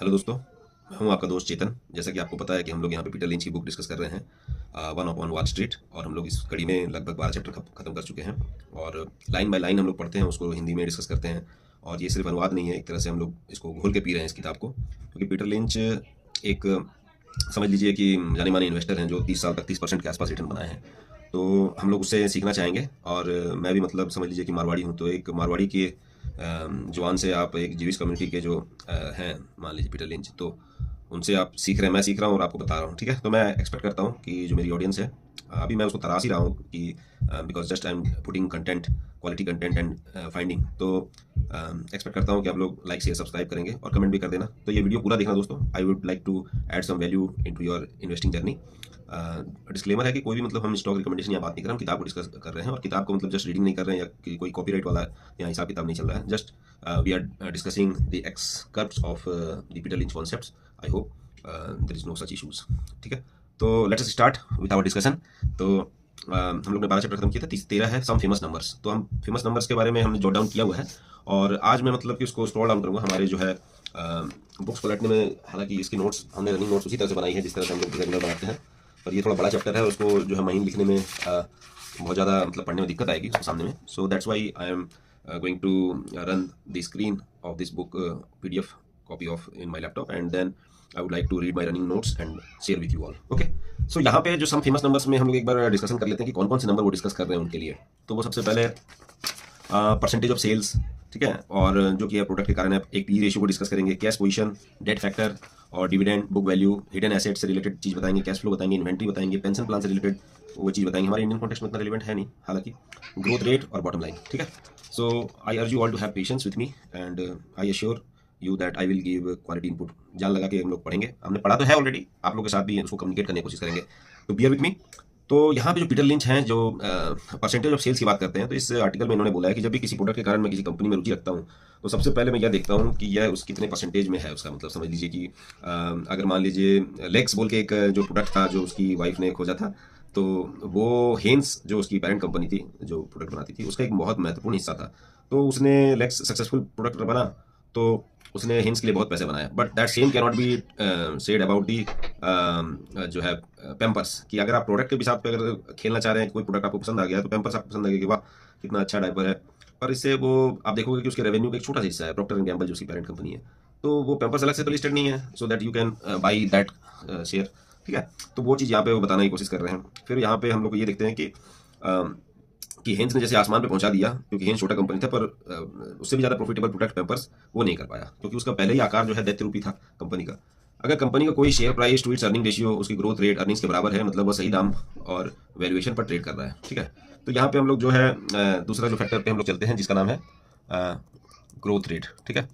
Hello दोस्तों, मैं हूं आपका दोस्त चेतन। जैसा कि आपको पता है कि हम लोग यहाँ पे पीटर लिंच की बुक डिस्कस कर रहे हैं, वन अपॉन वॉल स्ट्रीट। और हम लोग इस कड़ी में लगभग 12 चैप्टर खत्म कर चुके हैं और लाइन बाय लाइन हम लोग पढ़ते हैं, उसको हिंदी में डिस्कस करते हैं। और ये सिर्फ अनुवाद नहीं है, एक तरह से हम लोग इसको घोल के पी रहे हैं इस किताब को, क्योंकि पीटर लिंच एक समझ लीजिए कि जाने माने इन्वेस्टर हैं जो 30 साल तक 30% के आसपास रिटर्न बनाए हैं। तो हम लोग उससे सीखना चाहेंगे। और मैं भी मतलब समझ लीजिए कि मारवाड़ी हूँ, तो एक मारवाड़ी के जवान से आप एक जीविस कम्युनिटी के जो हैं, मान लीजिए पीटर लिंच, तो उनसे आप सीख रहे हैं, मैं सीख रहा हूँ और आपको बता रहा हूँ। ठीक है, तो मैं एक्सपेक्ट करता हूँ कि जो मेरी ऑडियंस है, अभी मैं उसको तराश ही रहा हूँ कि because just I am putting content, quality content and finding. तो एक्सपेक्ट करता हूँ कि आप लोग लाइक शेयर सब्सक्राइब करेंगे और कमेंट भी कर देना। तो ये वीडियो पूरा देखना दोस्तों। I would like to add some value into your investing journey. Disclaimer है कि कोई भी मतलब हम स्टॉक रिकमेंडेशन या बात नहीं कर रहे, हम किताब को डिस्कस कर रहे हैं। और किताब को मतलब जस्ट रीडिंग नहीं कर रहे हैं, या कि कोई कॉपीराइट वाला या हिसाब किताब नहीं चल रहा है। Just we are discussing the excerpts of the Peter Lynch concepts. I hope there is no such issues. ठीक है, तो let's start with our discussion. तो हम लोग ने 12 चैप्टर खत्म किया था, 13 है सम फेमस नंबर्स। तो हम फेमस नंबर्स के बारे में हमने जॉट डाउन किया हुआ है, और आज मैं मतलब कि उसको स्क्रॉल डाउन करूँगा हमारे जो है बुक्स पलटने में। हालांकि इसकी नोट्स हमने रनिंग नोट्स उसी तरह से बनाई है जिस तरह से हम लोग रेगुलर बनाते हैं, पर ये थोड़ा बड़ा चैप्टर है, उसको जो है महीन लिखने में बहुत ज़्यादा मतलब पढ़ने में दिक्कत आएगी उसके सामने में। So that's why I am going to run the screen of this book PDF copy of in my laptop, and then I would like to read my running notes and share with you all. Okay. सो यहाँ पे जो some famous numbers में हम लोग एक बार discussion कर लेते हैं कि कौन कौन से नंबर वो डिस्कस कर रहे हैं उनके लिए। तो वो सबसे पहले परसेंटेज ऑफ सेल्स, ठीक है, और जो कि प्रोडक्ट के कारण है। एक पी रेशियो को डिस्कस करेंगे, कैश पोजीशन, डेट फैक्टर और dividend, book value, hidden asset से रिलेटेड चीज़ बताएंगे, कैश फ्लो बताएंगे, इन्वेंट्री बताएंगे, पेंशन प्लान से रिलेटेड वो चीज़ बताएंगे। हमारे इंडियन कॉन्टेक्स्ट में इतना रिलेवेंट है नहीं हालांकि। ग्रोथ रेट और बॉटम लाइन, ठीक है। So I urge you all to have patience with me, and I assure you that I will give quality input. जान लगा के हम लोग पढ़ेंगे, हमने पढ़ा तो है ऑलरेडी, आप लोगों के साथ भी उसको कम्युनिकेट करने की कोशिश करेंगे, तो बियर विथ मी। तो यहाँ पे जो पीटर लिंच हैं जो परसेंटेज ऑफ सेल्स की बात करते हैं, तो इस आर्टिकल में इन्होंने बोला है कि जब भी किसी प्रोडक्ट के कारण मैं किसी कंपनी में रुचि रखता हूँ, तो सबसे पहले मैं यह देखता हूँ कि यह उस कितने परसेंटेज में है। उसका मतलब समझ लीजिए कि अगर मान लीजिए लेक्स बोल के एक जो प्रोडक्ट था जो उसकी वाइफ ने खोजा था, तो वो हेंस जो उसकी पेरेंट कंपनी थी जो प्रोडक्ट बनाती थी, उसका एक बहुत महत्वपूर्ण हिस्सा था। तो उसने लेक्स सक्सेसफुल प्रोडक्ट बना, तो उसने हिंस के लिए बहुत पैसे बनाए। But that same can not be said about the जो है पैम्पर्स, कि अगर आप प्रोडक्ट के भी साथ पे अगर खेलना चाह रहे हैं, कोई प्रोडक्ट आपको पसंद आ गया तो पैम्पर्स आपको पसंद आ गया कि वाह कितना अच्छा डायपर है, पर इससे वो आप देखोगे कि उसके रेवेन्यू का एक छोटा सा हिस्सा है। प्रॉक्टर एंड गैम्बल जो उसकी पेरेंट कंपनी है, तो वो पैम्पर्स अलग से तो लिस्टेड नहीं है, so that you can buy that share. ठीक है, तो वो चीज़ यहाँ पे वो बताने की कोशिश कर रहे हैं। फिर यहाँ पे हम लोग ये देखते हैं कि हेंस ने जैसे आसमान पे पहुंचा दिया, क्योंकि हेंस छोटा कंपनी था, पर उससे भी ज़्यादा प्रॉफिटेबल प्रोडक्ट पैम्पर्स वो नहीं कर पाया, क्योंकि उसका पहले ही आकार जो है दैत्य रूपी था कंपनी का। अगर कंपनी का कोई share price to its earning ratio, उसकी ग्रोथ रेट अर्निंग्स के बराबर है, मतलब वो सही दाम और वैल्यूएशन पर ट्रेड कर रहा है। ठीक है, तो यहाँ पे हम लोग जो है दूसरा जो फैक्टर पे हम लोग चलते हैं, जिसका नाम है ग्रोथ रेट। ठीक है,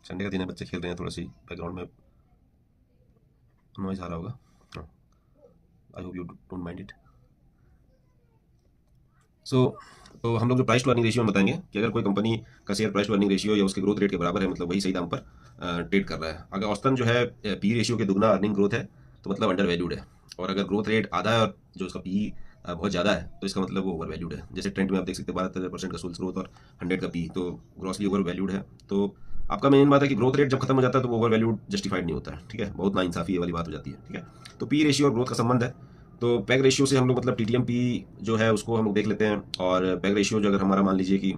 संडे का दिन है, बच्चे खेल रहे हैं, थोड़ा सी बैकग्राउंड में नॉइज आ रहा होगा। I hope you don't mind it. So तो हम लोग जो प्राइस टू अर्निंग रेशियो में बताएंगे कि अगर कोई कंपनी का share price to earning ratio या उसके ग्रोथ रेट के बराबर है, मतलब वही सही दाम पर ट्रेड कर रहा है। अगर औसतन जो है पी रेशियो के दुगना अर्निंग ग्रोथ है, तो मतलब अंडर वैल्यूड है। और अगर ग्रोथ रेट आधा है और जो उसका पी बहुत ज़्यादा है, तो इसका मतलब वो ओवर वैल्यूड है। जैसे ट्रेंड में आप देख सकते हैं 12% का सेल्स ग्रोथ और 100 का पी, तो ग्रॉसली ओवर वैल्यूड है। तो आपका मेन बात है कि ग्रोथ रेट जब खत्म हो जाता है तो वो ओवर वैल्यूड जस्टिफाइड नहीं होता है। ठीक है, बहुत नाइंसाफी वाली बात हो जाती है। ठीक है, तो पी रेशियो और ग्रोथ का संबंध है। तो पैग रेशियो से हम लोग मतलब TTM-P जो है उसको हम लोग देख लेते हैं। और पैग रेशियो जो अगर हमारा मान लीजिए कि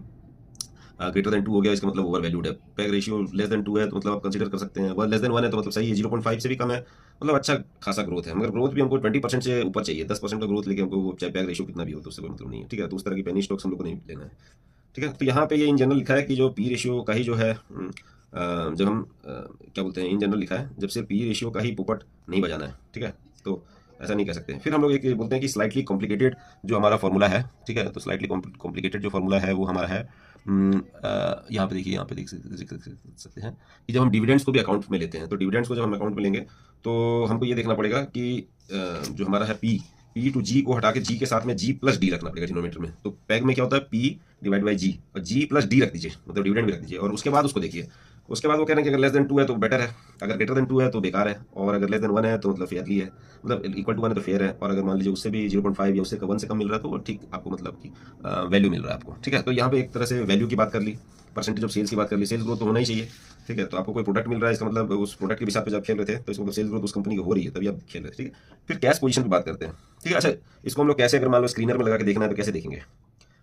ग्रेटर देन 2 हो गया, इसका मतलब ओवर वैल्यूड है। पैग रेशियो लेस देन 2 है, तो मतलब आप कंसीडर कर सकते हैं। वन लेस देन 1 है तो मतलब सही है, 0.5 से भी कम है, मतलब अच्छा खासा ग्रोथ है। मगर ग्रोथ भी हमको 20% से ऊपर चाहिए, 10% का ग्रोथ लेके हमको चाहे पैग रेशियो कितना भी हो तो उससे कोई मतलब नहीं है। ठीक है, तो उस तरह की पेनी स्टॉक्स हम लोग को नहीं लेना है। ठीक है, तो यहाँ पे ये इन जनरल लिखा है कि जो पी रेशियो का ही जो है जब हम क्या बोलते हैं, इन जनरल लिखा है, जब सिर्फ पी रेशियो का ही पोपट नहीं बजाना है, ठीक है, तो ऐसा नहीं कह सकते। फिर हम लोग एक बोलते हैं कि स्लाइटली कॉम्प्लिकेटेड जो हमारा फॉर्मूला है, ठीक है, तो स्लाइटली कॉम्प्लिकेटेड जो फॉर्मूला है वो हमारा है, यहाँ पे देखिए, यहाँ पे देख सकते हैं कि जब हम डिविडेंड्स को भी अकाउंट में लेते हैं, तो डिविडेंड्स को जब हम अकाउंट में लेंगे तो हमको ये देखना पड़ेगा कि जो हमारा है पी टू जी को हटा के जी के साथ में जी प्लस डी रखना पड़ेगा डिनोमिनेटर में। तो पैग में क्या होता है, पी डिवाइड बाई जी, और जी प्लस डी रख दीजिए, मतलब डिविडेंड भी रख दीजिए, और उसके बाद उसको देखिए। उसके बाद वो कह रहे हैं कि अगर लेस देन 2 है तो बेटर है, अगर ग्रेटर देन 2 है तो बेकार है, और अगर लेस देन 1 है तो मतलब फेयरली है, मतलब इक्वल टू 1 है तो फेयर है, और अगर मान लीजिए उससे भी 0.5 या उससे 1 से कम मिल रहा है तो वो ठीक आपको मतलब कि वैल्यू मिल रहा है आपको, ठीक है। तो यहाँ पे एक तरह से वैल्यू की बात कर ली, परसेंटेज ऑफ सेल्स की बात कर ली, सेल्स ग्रोथ तो होना ही चाहिए, ठीक है। तो आपको कोई प्रोडक्ट मिल रहा है, इसका मतलब उस प्रोडक्ट के हिसाब से जब खेल रहे थे तो इसको मतलब सेल्स ग्रोथ उस कंपनी की हो रही है, तभी आप खेल रहे थे, ठीक है। फिर कैश पोजीशन की बात करते हैं, ठीक है। अच्छा, इसको हम लोग कैसे, अगर मान लो स्क्रीनर में लगा के देखना है तो कैसे देखेंगे,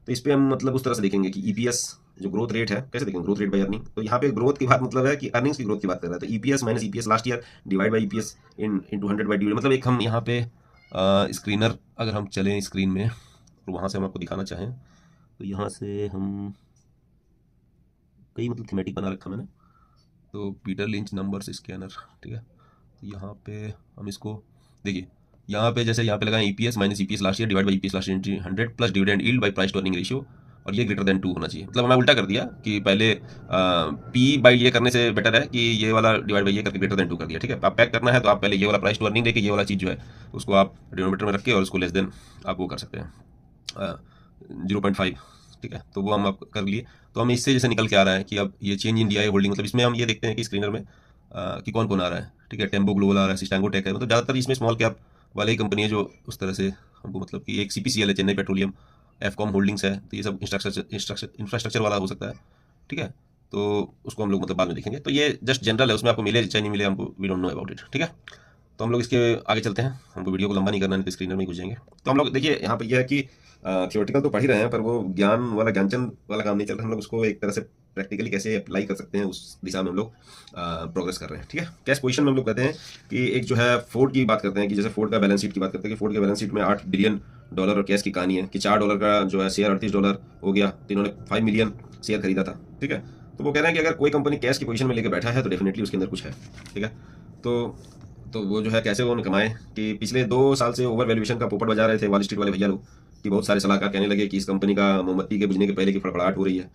तो इस पर हम मतलब उस तरह से देखेंगे कि ईपीएस जो ग्रोथ रेट है, कैसे देखेंगे, ग्रोथ रेट बाय अर्निंग। तो यहाँ पे ग्रोथ की बात मतलब है कि अर्निंग्स की ग्रोथ की बात कर रहा है, तो EPS minus EPS last year divide by EPS in 100 by divide, मतलब एक हम यहाँ पे स्क्रीनर अगर हम चलें स्क्रीन में और वहाँ से हम आपको दिखाना चाहें तो यहाँ से हम कई मतलब थीमेटिक बना रखा मैंने, तो पीटर लिंच नंबर्स स्कैनर, ठीक है। तो यहाँ पे हम इसको देखिए, यहाँ पे जैसे यहाँ पे लगाएं EPS minus EPS last year divide by EPS last year 100 plus dividend yield by price to earning ratio, और ये ग्रेटर देन 2 होना चाहिए। मतलब हमें उल्टा कर दिया कि पहले पी बाई ये करने से बेटर है कि ये वाला डिवाइड बाई ये करके ग्रेटर देन 2 कर दिया, ठीक है। आप पैक करना है तो आप पहले ये वाला प्राइस टू अर्निंग लेके ये वाला चीज़ जो है उसको आप डिनोमिनेटर में रख के और उसको लेस देन आप वो कर सकते हैं 0.5, ठीक है। तो वो हम आप कर लिए, तो हम इससे जैसे निकल के आ रहा है कि अब ये चेंज इन डीआई होल्डिंग, मतलब इसमें हम ये देखते हैं कि स्क्रीनर में कि कौन कौन आ रहा है, ठीक है। टेम्पो ग्लोबल आ रहा है, सिस्टांगो टेक है, मतलब ज़्यादातर इसमें स्मॉल कैप वाले ही कंपनी है जो उस तरह से हमको, मतलब कि एक सीपीसीएल है चेन्नई पेट्रोलियम, एफकॉम होल्डिंग्स है, तो ये सब इंफ्रास्ट्रक्चर वाला हो सकता है, ठीक है। तो उसको हम लोग मतलब बाद में देखेंगे। तो ये जस्ट जनरल है, उसमें आपको मिले चाहे नहीं मिले हमको we don't know about it, ठीक है। तो हम लोग इसके आगे चलते हैं, हमको वीडियो को लंबा नहीं करना है, तो स्क्रीनर में घुस जाएंगे। तो हम लोग देखिए यहाँ पर यह है कि थियोरेटिकल तो पढ़ ही रहे हैं, पर वो ज्ञान वाला ज्ञानचंद वाला काम नहीं चल रहा, हम लोग उसको एक तरह से प्रैक्टिकली कैसे अप्लाई कर सकते हैं उस दिशा में हम लोग प्रोग्रेस कर रहे हैं, ठीक है। कैश पोजीशन में हम लोग कहते हैं कि एक जो है फोर्ड की बात करते हैं, कि जैसे फोर्ड का बैलेंस शीट की बात करते हैं कि फोर्ड के बैलेंस शीट में $8 बिलियन और कैश की कहानी है कि $4 का जो है शेयर $38 हो गया, तो इन्होंने 5 मिलियन शेयर खरीदा था, ठीक है। तो वो कह रहे हैं कि अगर कोई कंपनी कैश की पोजीशन में लेकर बैठा है तो डेफिनेटली उसके अंदर कुछ है, ठीक है। तो वो जो है कैसे वो कमाए कि पिछले 2 साल से ओवर वैल्यूएशन का पोपट बजा रहे थे वॉल स्ट्रीट वाले भैया लोग, कि बहुत सारे सलाहकार कहने लगे कि इस कंपनी का मोमबत्ती के बुझने के पहले की फड़फड़ाहट हो रही है,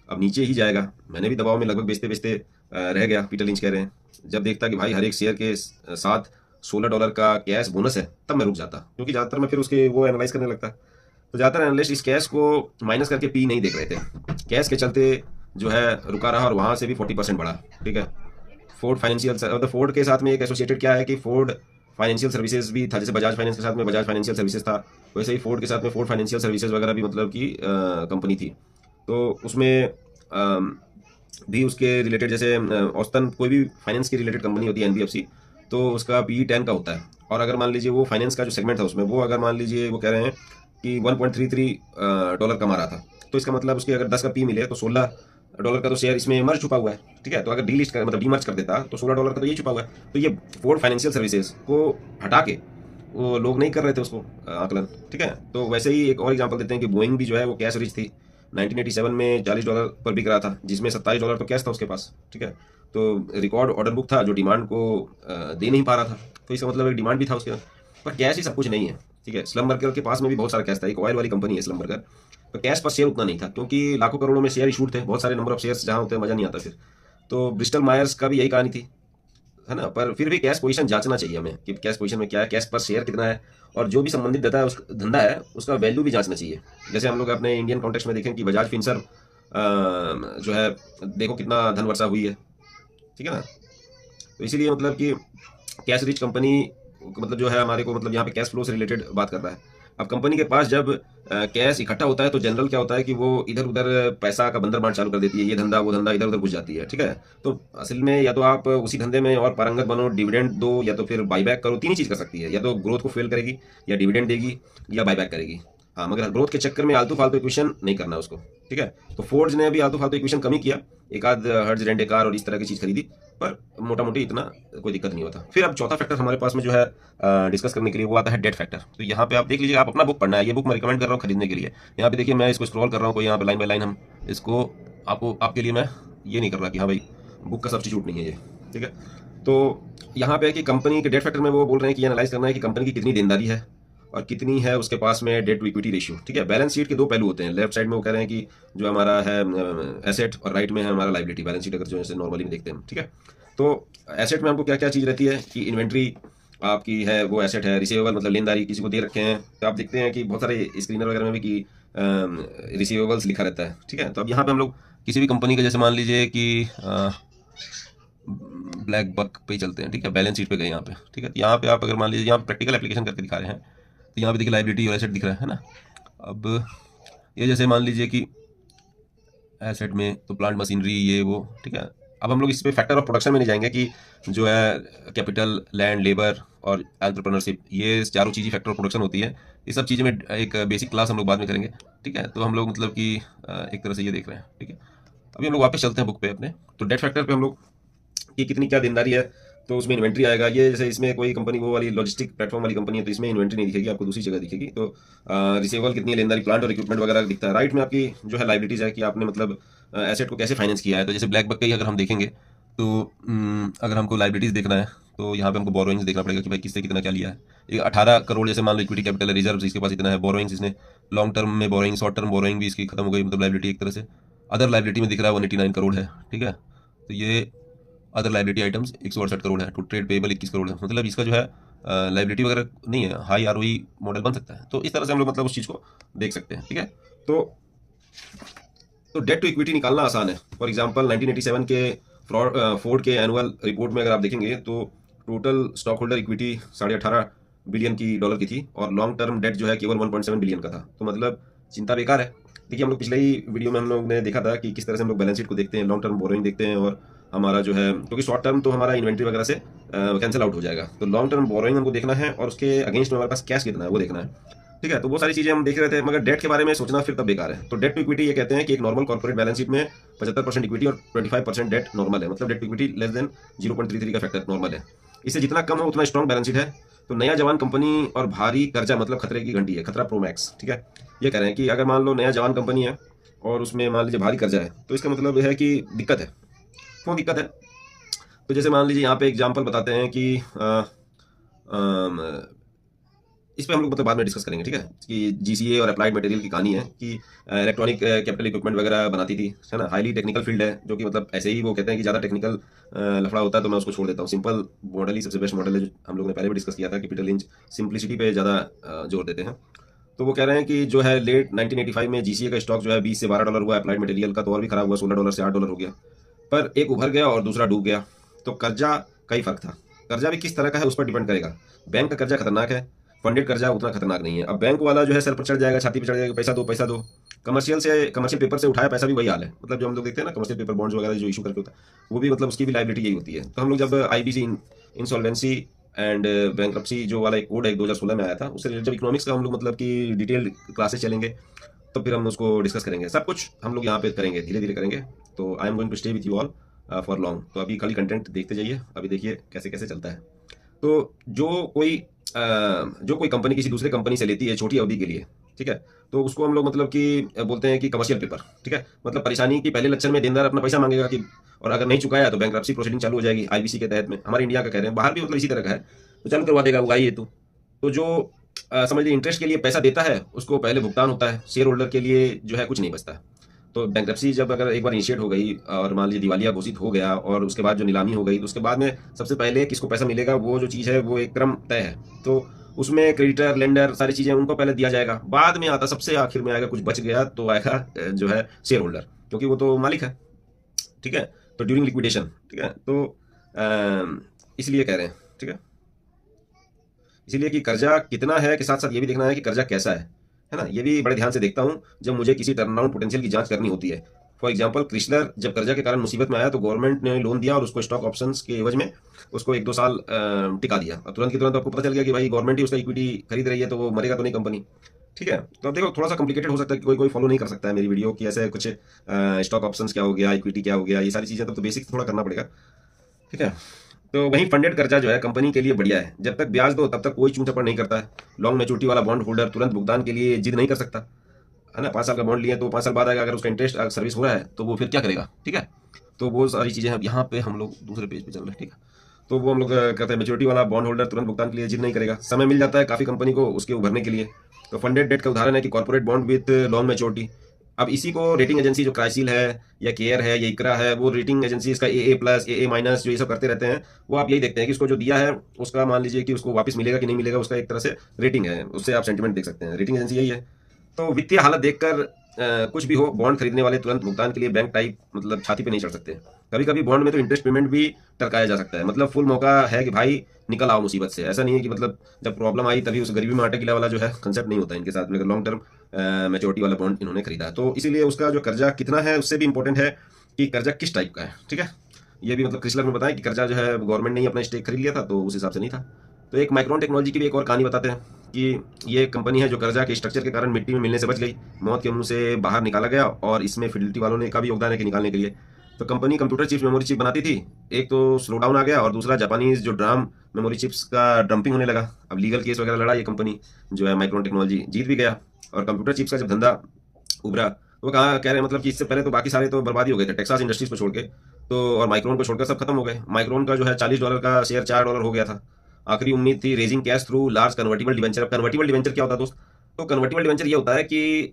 अब नीचे ही जाएगा। मैंने भी दबाव में लगभग बेचते बेचते रह गया, पीटर लिंच कह रहे हैं। जब देखता कि भाई हर एक शेयर के साथ $16 का कैश बोनस है, तब मैं रुक जाता, क्योंकि ज़्यादातर मैं फिर उसके वो एनालाइज करने लगता। तो ज़्यादातर एनालिस्ट इस कैश को माइनस करके पी नहीं देख रहे थे, कैश के चलते जो है रुका रहा, और वहाँ से भी 40% बढ़ा, ठीक है। फोर्ड फाइनेंशियल, मतलब फोर्ड के साथ में एक एसोसिएटेड क्या है कि फोर्ड फाइनेंशियल सर्विसेज भी था, जैसे बजाज फाइनेंस के साथ में बजाज फाइनेंशियल सर्विसेज था, वैसे ही फोर्ड के साथ में फोर्ड फाइनेंशियल सर्विसेज वगैरह भी मतलब की कंपनी थी। तो उसमें भी उसके रिलेटेड, जैसे औसतन कोई भी फाइनेंस की रिलेटेड कंपनी होती है एनबीएफसी, तो उसका पी 10 का होता है, और अगर मान लीजिए वो फाइनेंस का जो सेगमेंट था उसमें वो अगर मान लीजिए वो कह रहे हैं कि $1.33 कमा रहा था, तो इसका मतलब उसके अगर 10 का पी मिले तो $16 का तो शेयर इसमें मर्ज छुपा हुआ है, ठीक है। तो अगर डीलिस्ट कर मतलब डीमर्ज कर देता तो $16 का तो ये छुपा हुआ है। तो ये फोर्ड फाइनेंशियल सर्विसेज को हटा के वो लोग नहीं कर रहे थे उसको आकलन, ठीक है। तो वैसे ही एक और एग्जांपल देते हैं कि बोइंग भी जो है वो कैश रिच थी, 1987 में $40 पर बिक रहा था, जिसमें $27 तो कैश था उसके पास, ठीक है। तो रिकॉर्ड ऑर्डर बुक था जो डिमांड को दे नहीं पा रहा था, तो इसका मतलब एक डिमांड भी था उसके, पर कैश ही सब कुछ नहीं है, ठीक है। स्लमबर्गर के पास में भी बहुत सारा कैश था, एक ऑयल वाली कंपनी है स्लमबर्गर, तो कैश पर शेयर उतना नहीं था, क्योंकि लाखों करोड़ों में शेयर इशूड थे, बहुत सारे नंबर ऑफ शेयर्स जहाँ होते हैं मजा नहीं आता फिर। तो ब्रिस्टल मायर्स का भी यही कहानी थी, है ना। पर फिर भी कैश पोजीशन जांचना चाहिए हमें कि कैश पोजीशन में क्या है, कैश पर शेयर कितना है, और जो भी संबंधित देता है उस धंधा है उसका वैल्यू भी जांचना चाहिए। जैसे हम लोग अपने इंडियन कॉन्टेक्स्ट में देखें कि बजाज फिनसर्व जो है देखो कितना धन वर्षा हुई है, ठीक है ना। तो इसीलिए मतलब कि कैश रिच कंपनी मतलब जो है हमारे को मतलब यहाँ पे कैश फ्लो से रिलेटेड बात कर रहा है। अब कंपनी के पास जब कैश इकट्ठा होता है तो जनरल क्या होता है कि वो इधर उधर पैसा का बंदर बांट चालू कर देती है, ये धंधा वो धंधा इधर उधर घुस जाती है, ठीक है। तो असल में या तो आप उसी धंधे में और पारंगत बनो, डिविडेंड दो, या तो फिर बाईबैक करो, तीन ही चीज़ कर सकती है, या तो ग्रोथ को फेल करेगी, या डिविडेंड देगी, या बाईबैक करेगी। हाँ, मगर ग्रोथ के चक्कर में आलतू फालतू इक्वेशन नहीं करना उसको, ठीक है। तो फोर्ड्स ने अभी आलतू फालतू इक्वेशन कम ही किया, एक आध हर्ट्ज रेंट कार और इस तरह की चीज़ खरीदी, पर मोटा मोटी इतना कोई दिक्कत नहीं होता। फिर अब चौथा फैक्टर हमारे पास में जो है डिस्कस करने के लिए वो आता है डेट फैक्टर। तो यहाँ पे आप देख लीजिए, आप अपना बुक पढ़ना है, ये बुक मैं रिकमेंड कर रहा हूँ खरीदने के लिए। यहाँ पे देखिए मैं इसको स्क्रॉल कर रहा हूँ, कोई यहाँ पे लाइन बाय लाइन हम इसको आपको आपके लिए मैं ये नहीं कर रहा कि हाँ भाई बुक का सब्स्टिट्यूट नहीं है ये, ठीक है। तो यहाँ पे है कि कंपनी के डेट फैक्टर में वो बोल रहे हैं कि एनालाइज करना है कि कंपनी की कितनी देनदारी है और कितनी है उसके पास में डेट टू इक्विटी रेशियो, ठीक है। बैलेंस शीट के दो पहलू होते हैं। लेफ्ट साइड में वो कह रहे हैं कि जो हमारा है एसेट, और राइट में है हमारा लाइबिलिटी। बैलेंस शीट अगर जो ऐसे नॉर्मली में देखते हैं, ठीक है। तो एसेट में हमको क्या क्या चीज़ रहती है कि इन्वेंट्री आपकी है, वो एसेट है। रिसीवेबल मतलब लेनदारी, किसी को दे रखे हैं, तो आप देखते हैं कि बहुत सारे स्क्रीनर वगैरह में भी कि रिसीवेबल्स लिखा रहता है, ठीक है। तो अब यहाँ पे हम लोग किसी भी कंपनी का, जैसे मान लीजिए कि ब्लैक बक पे ही चलते हैं, ठीक है। बैलेंस शीट पे गए यहाँ पे, ठीक है। तो यहाँ पे आप अगर मान लीजिए यहाँ प्रैक्टिकल एप्लीकेशन करके दिखा रहे हैं, तो यहाँ पे देखिए लाइबिलिटी और एसेट दिख रहा है ना। अब ये जैसे मान लीजिए कि एसेट में तो प्लांट मशीनरी ये वो, ठीक है। अब हम लोग इस पे फैक्टर ऑफ प्रोडक्शन में नहीं जाएंगे कि जो है कैपिटल, लैंड, लेबर और एंटरप्रेन्योरशिप, ये चारों चीज़ें फैक्टर ऑफ प्रोडक्शन होती है। ये सब चीज़ें में एक बेसिक क्लास हम लोग बाद में करेंगे, ठीक है। तो हम लोग मतलब कि एक तरह से ये देख रहे हैं, ठीक है। अभी हम लोग वापस चलते हैं बुक पे अपने। तो डेट फैक्टर पे हम लोग कि कितनी क्या देनदारी है, तो उसमें इन्वेंट्री आएगा। ये जैसे इसमें कोई कंपनी वो वाली लॉजिस्टिक प्लेटफॉर्म वाली कंपनी है, तो इसमें इन्वेंट्री नहीं दिखेगी, आपको दूसरी जगह दिखेगी। तो रिसीवेबल कितनी है, लेनदारी, प्लांट और इक्विपमेंट वगैरह दिखता है। राइट में आपकी जो है लाइबिलिटीज है कि आपने मतलब एसेट को कैसे फाइनेंस किया है। तो जैसे ब्लैक बक का ही अगर हम देखेंगे तो अगर हमको लाइबिलिटीज देखना है तो यहाँ पे हमको बोरोइंग्स देखना पड़ेगा कि भाई किससे कितना क्या लिया है। ये 18 करोड़ जैसे मान लो इक्विटी कैपिटल रिजर्व इसके पास इतना है। बोरोइंग्स इसने लॉन्ग टर्म में बोरोइंग, शॉर्ट टर्म बोरोइंग भी इसकी खत्म हो गई, मतलब लाइबिलिटी एक तरह से। अदर लाइबिलिटी में दिख रहा है 189 करोड़ है, ठीक है। तो ये अदर लाइबिलिटी आइटम्स 168 करोड़ है। टू ट्रेड पेबल 21 करोड़ है। मतलब इसका जो है लाइबिलिटी वगैरह नहीं है, हाई आरओई मॉडल बन सकता है। तो इस तरह से हम लोग मतलब उस चीज़ को देख सकते हैं, ठीक है। तो डेट टू इक्विटी निकालना आसान है। फॉर एग्जांपल 1987 के फोर्ड के एनुअल रिपोर्ट में अगर आप देखेंगे तो total stock holder equity 18.5 billion की डॉलर की थी और लॉन्ग टर्म डेट जो है केवल 1.7 बिलियन का था। तो मतलब चिंता बेकार है। देखिए हम लोग पिछले ही वीडियो में हम लोग ने देखा था कि किस तरह से हम लोग बैलेंस शीट को देखते हैं, लॉन्ग टर्म बोरोइंग देखते हैं, और हमारा जो है, क्योंकि शॉर्ट टर्म तो हमारा इन्वेंट्री वगैरह से कैंसिल आउट हो जाएगा। तो लॉन्ग टर्म बोरोइंग हमको देखना है और उसके अगेंस्ट में हमारे पास कैश कितना है वो देखना है, ठीक है। तो वो सारी चीजें हम देख रहे थे, मगर डेट के बारे में सोचना फिर तब बेकार है। तो डेट टू इक्विटी ये कहते हैं कि एक नॉर्मल कॉर्पोरेट बैलेंस शीट में 75% इक्विटी और 25% डेट नॉर्मल है। मतलब debt to equity less than 0.33 का फैक्टर नॉर्मल है। इससे जितना कम हो उतना स्ट्रॉन्ग बैलेंस शीट है। तो नया जवान कंपनी और भारी कर्जा मतलब खतरे की घंटी है, खतरा प्रो मैक्स, ठीक है। ये कह रहे हैं कि अगर मान लो नया जवान कंपनी है और उसमें मान लीजिए भारी कर्जा है, तो इसका मतलब यह है कि दिक्कत है। क्यों दिक्कत है? तो जैसे मान लीजिए यहाँ पे एग्जाम्पल बताते हैं कि इस पे हम लोग मतलब बाद में डिस्कस करेंगे, ठीक है। कि जीसीए और अप्लाइड मटेरियल की कहानी है कि इलेक्ट्रॉनिक कैपिटल इक्विपमेंट वगैरह बनाती थी, है ना। हाईली टेक्निकल फील्ड है, जो कि मतलब ऐसे ही वो कहते हैं कि ज़्यादा टेक्निकल लफड़ा होता है, तो मैं उसको छोड़ देता हूँ। सिंपल मॉडल ही सबसे बेस्ट मॉडल है, जो हम लोग ने पहले भी डिस्कस किया था कि पीटर लिंच सिंप्लिसिटी पे ज़्यादा जोर देते हैं। तो वो कह रहे हैं कि जो है लेट 1985 में जीसीए का स्टॉक जो है 20 से 12 डॉलर हुआ। अप्लाइड मटेरियल का तो और भी खराब हुआ, 16 डॉलर से 8 डॉलर हो गया। पर एक उभर गया और दूसरा डूब गया। तो कर्जा का ही फर्क था। कर्जा भी किस तरह का है उस पर डिपेंड करेगा। बैंक का कर्जा खतरनाक है, फंडेड कर्जा उतना खतरनाक नहीं है। अब बैंक वाला जो है सर पर चढ़ जाएगा, छाती पर चढ़ जाएगा, पैसा दो पैसा दो। कमर्शियल पेपर से उठाया पैसा भी वही हाल है। मतलब जो हम लोग देखते हैं ना कमर्शियल पेपर बॉन्ड्स वगैरह जो इशू करके होता है, वो भी मतलब उसकी भी लाइबिलिटी यही होती है। तो हम लोग जब आईबीसी इंसॉल्वेंसी एंड बैंक्रप्सी जो वाला एक कोड है 2016 में आया था, उससे रिलेटेड जब इकोनॉमिक्स का हम लोग मतलब कि डिटेल क्लासेस चलेंगे, तो फिर हम उसको डिस्कस करेंगे। सब कुछ हम लोग यहाँ पे करेंगे, धीरे धीरे करेंगे। तो I am going to stay with you all for long. तो अभी खाली कंटेंट देखते जाइए, अभी देखिए कैसे कैसे चलता है। तो जो कोई कंपनी किसी दूसरे कंपनी से लेती है छोटी अवधि के लिए, ठीक है, तो उसको हम लोग मतलब कि बोलते हैं कि कमर्शियल पेपर, ठीक है। मतलब परेशानी की पहले लक्षण में देनदार अपना पैसा मांगेगा कि, और अगर नहीं चुकाया तो बैंक्रप्सी प्रोसीडिंग चालू हो जाएगी आईबीसी के तहत में। हमारे इंडिया का कह रहे हैं, बाहर भी मतलब इसी तरह का है, तो चालू करवा देगा वो आई है। तो जो समझ लीजिए इंटरेस्ट के लिए पैसा देता है उसको पहले भुगतान होता है। शेयर होल्डर के लिए जो है कुछ नहीं बचता है। तो बैंक्रप्सी जब अगर एक बार इनिशिएट हो गई और मान लीजिए दिवालिया घोषित हो गया और उसके बाद जो नीलामी हो गई, तो उसके बाद में सबसे पहले किसको पैसा मिलेगा, वो जो चीज़ है वो एक क्रम तय है। तो उसमें क्रेडिटर, लेंडर, सारी चीज़ें उनको पहले दिया जाएगा, बाद में आता सबसे आखिर में आएगा कुछ बच गया तो आएगा जो है शेयर होल्डर, क्योंकि वो तो मालिक है, ठीक है। तो ड्यूरिंग लिक्विडेशन, ठीक है। तो इसलिए कह रहे हैं, ठीक है। इसीलिए कि कर्जा कितना है के साथ साथ ये भी देखना है कि कर्जा कैसा है ना। ये भी बड़े ध्यान से देखता हूँ जब मुझे किसी टर्नअराउंड पोटेंशियल की जांच करनी होती है। फॉर एग्जांपल क्रिसलर जब कर्जा के कारण मुसीबत में आया तो गवर्नमेंट ने लोन दिया और उसको स्टॉक ऑप्शंस के एवज में उसको 1-2 साल टिका दिया, और तुरंत की तुरंत आपको पता चल गया कि भाई गवर्नमेंट ही उसका इक्विटी खरीद रही है, तो वो मरेगा तो नहीं कंपनी, ठीक है। तो अब देखो थोड़ा सा कॉम्प्लिकेटेड हो सकता है कि कोई फॉलो नहीं कर सकता है मेरी वीडियो की, ऐसे कुछ स्टॉक ऑप्शंस क्या हो गया, इक्विटी क्या हो गया, ये सारी चीज़ें तो बेसिक थोड़ा करना पड़ेगा, ठीक है। तो वहीं फंडेड कर्जा जो है कंपनी के लिए बढ़िया है। जब तक ब्याज दो तब तक कोई चूं चपड़ नहीं करता है। लॉन्ग मैच्योरिटी वाला बॉन्ड होल्डर तुरंत भुगतान के लिए जिद नहीं कर सकता, है ना। 5 साल का बॉन्ड लिया तो 5 साल बाद आएगा, अगर उसका इंटरेस्ट सर्विस हो रहा है तो वो फिर क्या करेगा, ठीक है। तो वो सारी चीज़ें अब यहाँ पे हम लोग दूसरे पेज पे चल रहे हैं, ठीक है। तो वो हम लोग कहते हैं मैच्योरिटी वाला बॉन्ड होल्डर तुरंत भुगतान के लिए जिद नहीं करेगा, समय मिल जाता है काफ़ी कंपनी को उसके उभरने के लिए। तो फंडेड डेट का उदाहरण है कि corporate bond with long maturity. अब इसी को रेटिंग एजेंसी जो क्राइसिल है या केयर है या इकरा है, वो रेटिंग एजेंसी इसका AA+, AA- जो ये सब करते रहते हैं, वो आप यही देखते हैं कि उसको जो दिया है उसका मान लीजिए कि उसको वापस मिलेगा कि नहीं मिलेगा, उसका एक तरह से रेटिंग है, उससे आप सेंटिमेंट देख सकते हैं। रेटिंग एजेंसी यही है। तो वित्तीय हालत देखकर कुछ भी हो, बॉन्ड खरीदने वाले तुरंत भुगतान के लिए बैंक टाइप मतलब छाती पे नहीं चढ़ सकते। कभी कभी बॉन्ड में तो इंटरेस्ट पेमेंट भी टरकाया जा सकता है, मतलब फुल मौका है कि भाई निकल आओ मुसीबत से। ऐसा नहीं है कि मतलब जब प्रॉब्लम आई तभी उस गरीबी में आटा गिला वाला जो है कंसेप्ट नहीं होता इनके साथ में। अगर लॉन्ग टर्म मैच्योरिटी वाला बॉन्ड इन्होंने खरीदा है तो इसीलिए उसका जो कर्जा कितना है उससे भी इंपॉर्टेंट है कि कर्जा किस टाइप का है, ठीक है। ये भी मतलब क्रिसलर में बताया कि कर्जा जो है गवर्नमेंट ने ही अपना स्टेक खरीद लिया था तो उस हिसाब से नहीं था। तो एक माइक्रोन टेक्नोलॉजी की भी एक और कहानी बताते हैं कि ये एक कंपनी है जो कर्जा के स्ट्रक्चर के कारण मिट्टी में मिलने से बच गई, मौत के मुंह से बाहर निकाला गया, और इसमें फिडिलिटी वालों ने का भी योगदान है कि निकालने के लिए। तो company computer chips memory chip बनाती थी, एक तो स्लो डाउन आ गया और दूसरा जापानीज जो ड्राम मेमोरी चिप्स का डंपिंग होने लगा। अब लीगल केस वगैरह लड़ा, ये कंपनी जो है माइक्रोन टेक्नोलॉजी जीत भी गया। और कंप्यूटर चिप्स का जब धंधा उभरा तो वो कहा कह रहे हैं मतलब कि इससे पहले तो बाकी सारे तो बर्बादी हो गए थे टेक्सास इंडस्ट्रीज को छोड़ के, तो और माइक्रोन को छोड़कर सब खत्म हो गए। माइक्रोन का जो है $40 का शेयर $4 हो गया था। आखिरी उम्मीद थी raising cash through large convertible debenture. अब कन्वर्टिबल डिवेंचर क्या होता है दोस्त? तो कन्वर्टिबल डिवेंचर ये होता है कि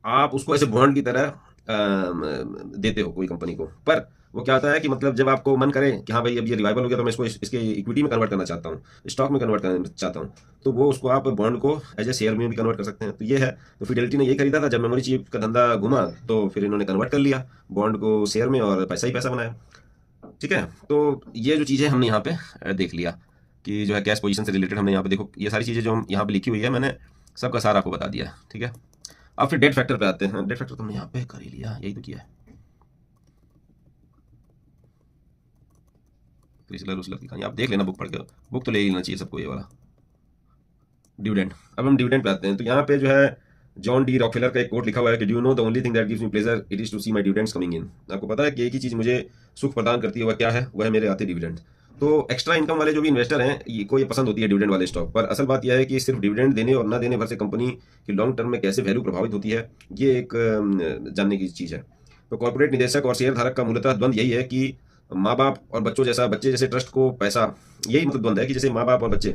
आप उसको ऐसे बॉन्ड की तरह देते हो कोई कंपनी को, पर वो क्या होता है कि मतलब जब आपको मन करे कि हाँ भाई अब ये रिवाइवल हो गया तो मैं इसको इसके इक्विटी में कन्वर्ट करना चाहता हूँ, स्टॉक में कन्वर्ट करना चाहता हूँ, तो वो उसको आप बॉन्ड को एज ए शेयर में भी कन्वर्ट कर सकते हैं। तो ये है। तो फिडेलिटी ने यही खरीदा था, जब मेमोरी चिप का धंधा घुमा तो फिर इन्होंने कन्वर्ट कर लिया बॉन्ड को शेयर में और पैसा ही पैसा बनाया, ठीक है। तो ये जो चीज़ें हमने यहाँ पे देख लिया कि जो है कैश पोजीशन से रिलेटेड हमने यहाँ पे देखो ये सारी चीज़ें जो हम यहाँ पे लिखी हुई है मैंने सबका सारा आपको बता दिया, ठीक है। अब फिर डेट फैक्टर पे आते हैं। डेट फैक्टर तो हमने यहाँ पे कर ही लिया, यही तो किया है। क्रिसलर उसलर की कहानी आप देख लेना बुक पढ़ के, बुक तो ले ही लेना चाहिए सबको ये वाला। डिविडेंड, अब हम डिविडेंड पे आते हैं। तो यहाँ पे जो है जॉन डी रॉकफेलर का एक कोट लिखा हुआ है कि do you know the only thing that gives me pleasure it is to see my dividends coming in. आपको पता है कि एक ही चीज़ मुझे सुख प्रदान करती है, वह क्या है? वह है मेरे आते डिविडेंड। तो एक्स्ट्रा इनकम वाले जो भी इन्वेस्टर हैं को ये पसंद होती है डिविडेंड वाले स्टॉक, पर असल बात यह है कि सिर्फ डिविडेंड देने और ना देने भर से कंपनी की लॉन्ग टर्म में कैसे वैल्यू प्रभावित होती है, ये एक जानने की चीज़ है। तो कॉर्पोरेट निदेशक और शेयर धारक का मूलतः द्वंद्व यही है कि माँ बाप और बच्चे जैसे ट्रस्ट को पैसा, यही मतलब द्वंद्व है कि जैसे माँ बाप और बच्चे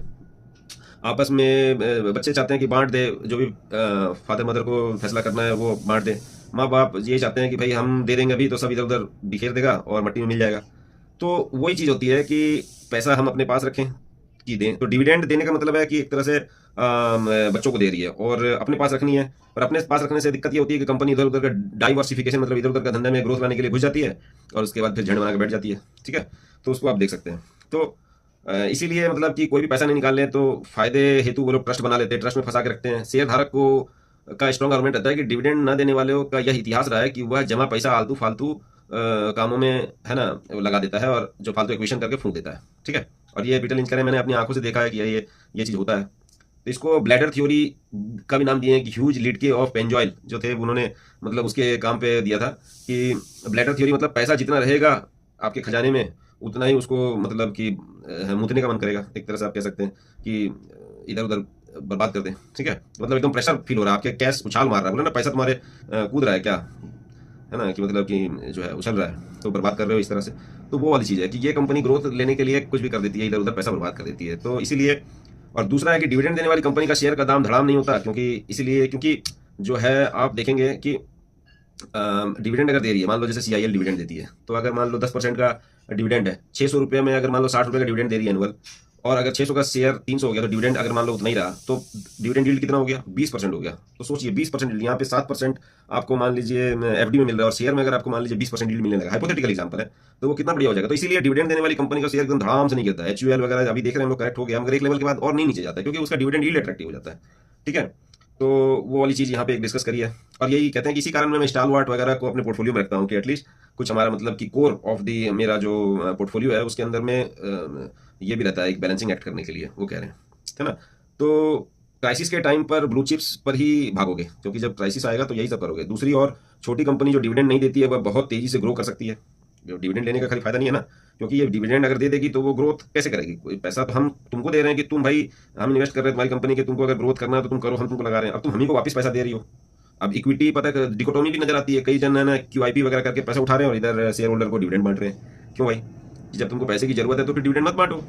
आपस में बच्चे चाहते हैं कि बांट दे, जो भी फादर मदर को फैसला करना है वो बांट दे। माँ बाप ये चाहते हैं कि भाई हम दे देंगे अभी तो सब इधर उधर बिखेर देगा और मट्टी में मिल जाएगा। तो वही चीज़ होती है कि पैसा हम अपने पास रखें कि दें। तो डिविडेंड देने का मतलब है कि एक तरह से बच्चों को दे रही है और अपने पास रखनी है। और अपने पास रखने से दिक्कत ये होती है कि कंपनी इधर उधर का डाइवर्सिफिकेशन मतलब इधर उधर का धंधे में ग्रोथ लाने के लिए घुस जाती है और उसके बाद फिर झंड बना के बैठ जाती है, ठीक है। तो उसको आप देख सकते हैं। तो इसीलिए मतलब कि कोई भी पैसा नहीं निकाल ले तो फायदे हेतु वो लोग ट्रस्ट बना लेते हैं, ट्रस्ट में फंसा के रखते हैं। शेयर धारक को का स्ट्रॉन्ग आर्गुमेंट रहता है कि डिविडेंड न देने वालों का यह इतिहास रहा है कि वह जमा पैसा आलतू फालतू कामों में है ना लगा देता है और जो फालतू एक्विजिशन करके फूंक देता है, ठीक है। और ये पीटर लिंच करें मैंने अपनी आंखों से देखा है कि ये चीज़ होता है। तो इसको ब्लैडर थ्योरी का भी नाम दिए हैं कि ह्यूज लिडके ऑफ पेंजॉयल जो थे उन्होंने मतलब उसके काम पे दिया था कि ब्लैडर थ्योरी मतलब पैसा जितना रहेगा आपके खजाने में उतना ही उसको मतलब कि मूतने का मन करेगा, एक तरह से आप कह सकते हैं कि इधर उधर बर्बाद कर दें, ठीक है। मतलब एकदम प्रेशर फील हो रहा है, आपके कैश उछाल मार रहा है, बोले ना पैसा तुम्हारे कूद रहा है क्या, है ना, कि मतलब कि जो है उछल रहा है तो बर्बाद कर रहे हो इस तरह से। तो वो वाली चीज़ है कि ये कंपनी ग्रोथ लेने के लिए कुछ भी कर देती है, इधर उधर पैसा बर्बाद कर देती है। तो इसीलिए, और दूसरा है कि डिविडेंड देने वाली कंपनी का शेयर का दाम धड़ाम नहीं होता, क्योंकि जो है आप देखेंगे कि डिविडेंड अगर दे रही है, मान लो जैसे CIL डिविडेंड देती है, तो अगर मान लो 10% का डिविडेंड है, 600 रुपये में अगर मान लो 60 रुपये का डिविडेंड दे रही है एनुअल, और अगर 600 का शेयर 300 हो गया तो डिविडेंड अगर मान लो उतना ही रहा तो डिविडेंड यील्ड कितना हो गया? 20% हो गया। तो सोचिए 20% यील्ड, यहाँ पे 7% आपको मान लीजिए FD में मिल रहा है और शेयर में अगर आपको मान लीजिए 20% यील्ड मिलने लगा, हाइपोथेटिकल एग्जांपल है, तो वो कितना बढ़िया हो जाएगा। तो इसीलिए डिविडेंड देने वाली कंपनी का शेयर एकदम धड़ाम से नहीं गिरता है। HUL वगैरह अभी देख रहे हैं हम लोग करेक्ट हो गया, मगर एक लेवल के बाद और नहीं नीचे जाता है क्योंकि उसका डिविडेंड यील्ड अट्रैक्टिव हो जाता है, ठीक है। तो वो वाली चीज़ यहाँ पे एक डिस्कस करी है और यही कहते हैं कि इसी कारण मैं स्टालवार्ट वगैरह को अपने पोर्टफोलियो में रखता हूँ कि एटलीस्ट कुछ हमारा मतलब कि कोर ऑफ दी मेरा जो पोर्टफोलियो है उसके अंदर में ये भी रहता है एक बैलेंसिंग एक्ट करने के लिए, वो कह रहे हैं, है ना। तो क्राइसिस के टाइम पर ब्लू चिप्स पर ही भागोगे क्योंकि जब क्राइसिस आएगा तो यही सब करोगे। दूसरी और छोटी कंपनी जो डिविडेंड नहीं देती है वह बहुत तेजी से ग्रो कर सकती है। जो डिविडेंड लेने का खाली फायदा नहीं है ना, क्योंकि ये डिविडेंड अगर दे देगी तो वो ग्रोथ कैसे करेगी? कोई पैसा तो हम तुमको दे रहे हैं कि तुम भाई हम इन्वेस्ट कर रहे हैं तुम्हारी कंपनी के, तुमको अगर ग्रोथ करना है तो तुम करो, हम तुमको लगा रहे हैं, अब तुम हम ही को वापस पैसा दे रही हो अब इक्विटी पता है डिकोटोमी भी नजर आती है, कई जन है ना QIP वगैरह करके पैसा उठा रहे हैं और इधर शेयर होल्डर को डिविडेंड बांट रहे हैं। क्यों भाई, जब तुमको पैसे की जरूरत है तो फिर डिविडेंड मत बांटो।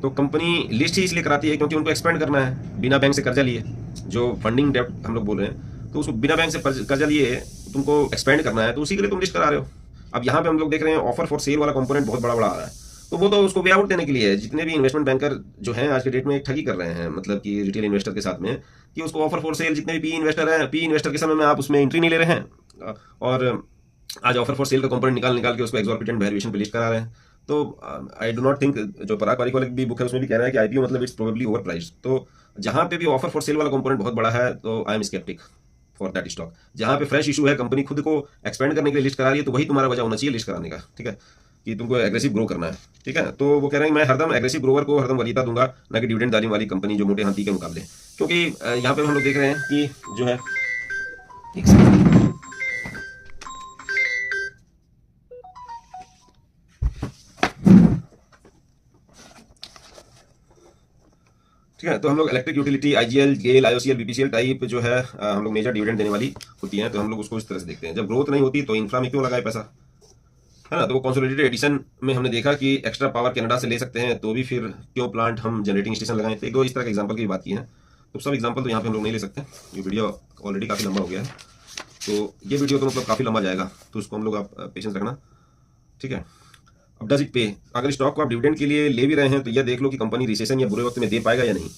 तो कंपनी लिस्ट ही इसलिए कराती है क्योंकि उनको एक्सपेंड करना है, बिना बैंक से कर्जा लिए, जो फंडिंग डेप्ट हम लोग बोल रहे हैं, तो उसको बिना बैंक से कर्जा लिए तुमको एक्सपेंड करना है, तो उसी के लिए तुम लिस्ट करा रहे हो। अब यहाँ पे हम लोग देख रहे हैं ऑफर फॉर सेल वाला कंपोनेंट बहुत बड़ा बड़ा आ रहा है, तो वो तो उसको वे आउट देने के लिए है। जितने भी इन्वेस्टमेंट बैंकर जो हैं आज के डेट में ठगी कर रहे हैं, मतलब कि रिटेल इन्वेस्टर के साथ में, कि उसको ऑफर फॉर सेल, जितने भी पी इन्वेस्टर के समय में आप उसमें एंट्री नहीं ले रहे हैं और आज ऑफर फॉर सेल का कंपोनेंट निकाल निकाल के उसको एक्सॉर्बिटेंट वैल्यूएशन पे लिस्ट करा रहे हैं। तो आई डू नॉट थिंक, जो पराग पारिक वाले भी बुक है उसमें भी कह रहा है कि IPO मतलब इट्स प्रोबेबली ओवर प्राइस्ड। तो जहां पे भी ऑफर फॉर सेल वाला कंपोनेंट बहुत बड़ा है तो I am sceptic for that stock. जहां पे फ्रेश इशू है, कंपनी खुद को एक्सपेंड करने के लिए लिस्ट करा रही है, तो वही तुम्हारा वजह होना चाहिए लिस्ट कराने का, ठीक है, कि तुमको एग्रेसिव ग्रो करना है, ठीक है। तो वो कह रहे हैं मैं हरदम एग्रेसिव ग्रोवर को हरदम वरीयता दूंगा, ना कि डिविडेंड दारी वाली कंपनी जो मोटे हाथी के मुकाबले। क्योंकि यहाँ पे हम लोग देख रहे हैं कि जो है ठीक है, तो हम लोग इलेक्ट्रिक यूटिलिटी, IGL, गेल, IOCL, BPCL टाइप जो है हम लोग मेजर डिविडेंड देने वाली होती हैं, तो हम लोग उसको इस तरह से देखते हैं। जब ग्रोथ नहीं होती तो इंफ्रा में क्यों लगाए पैसा, है ना। तो वो कंसोलिडेटेड एडिशन में हमने देखा कि एक्स्ट्रा पावर कनाडा से ले सकते हैं, तो भी फिर क्यों प्लांट हम जनरेटिंग स्टेशन लगाएं। तो एक दो इस तरह के एग्जांपल की बात की है, तो सब एग्जांपल तो यहाँ पे हम लोग नहीं ले सकते, ये वीडियो ऑलरेडी काफ़ी लंबा हो गया है, तो ये वीडियो तो मतलब काफ़ी लंबा जाएगा, तो उसको हम लोग आप पेशेंस रखना, ठीक है। अब डज इट पे, अगर स्टॉक को आप डिविडेंड के लिए ले भी रहे हैं तो यह देख लो कि कंपनी रिसेशन या बुरे वक्त में दे पाएगा या नहीं।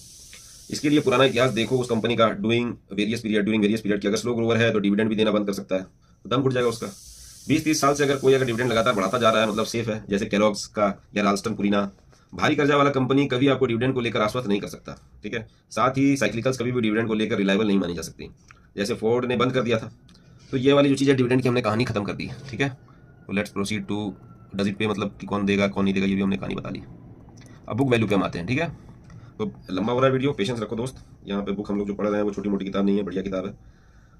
इसके लिए पुराना इतिहास देखो उस कंपनी का, डूइंग वेरियस पीरियड की। अगर स्लो ग्रोवर है तो डिविडेंड भी देना बंद कर सकता है, तो दम घुट जाएगा उसका। 20-30 साल से अगर कोई डिविडेंड लगातार बढ़ाता जा रहा है मतलब सेफ है, जैसे केलॉग्स का या राल्स्टन पुरीना। भारी कर्जा वाला कंपनी कभी आपको डिविडेंड को लेकर आश्वस्त नहीं कर सकता, ठीक है। साथ ही साइक्लिकल्स कभी भी डिविडेंड को लेकर रिलायबल नहीं मानी जा सकती, जैसे फोर्ड ने बंद कर दिया था। तो ये वाली जो चीज़ है डिविडेंड की हमने कहानी खत्म कर दी, ठीक है। तो let's proceed to does it pay, मतलब कि कौन देगा कौन नहीं देगा, ये भी हमने कहानी बता ली। अब बुक वैल्यू पे हम आते हैं, ठीक है। तो लंबा हो रहा है वीडियो, पेशेंस रखो दोस्त। यहाँ पे बुक हम लोग जो पढ़ रहे हैं वो छोटी मोटी किताब नहीं है, बढ़िया किताब है।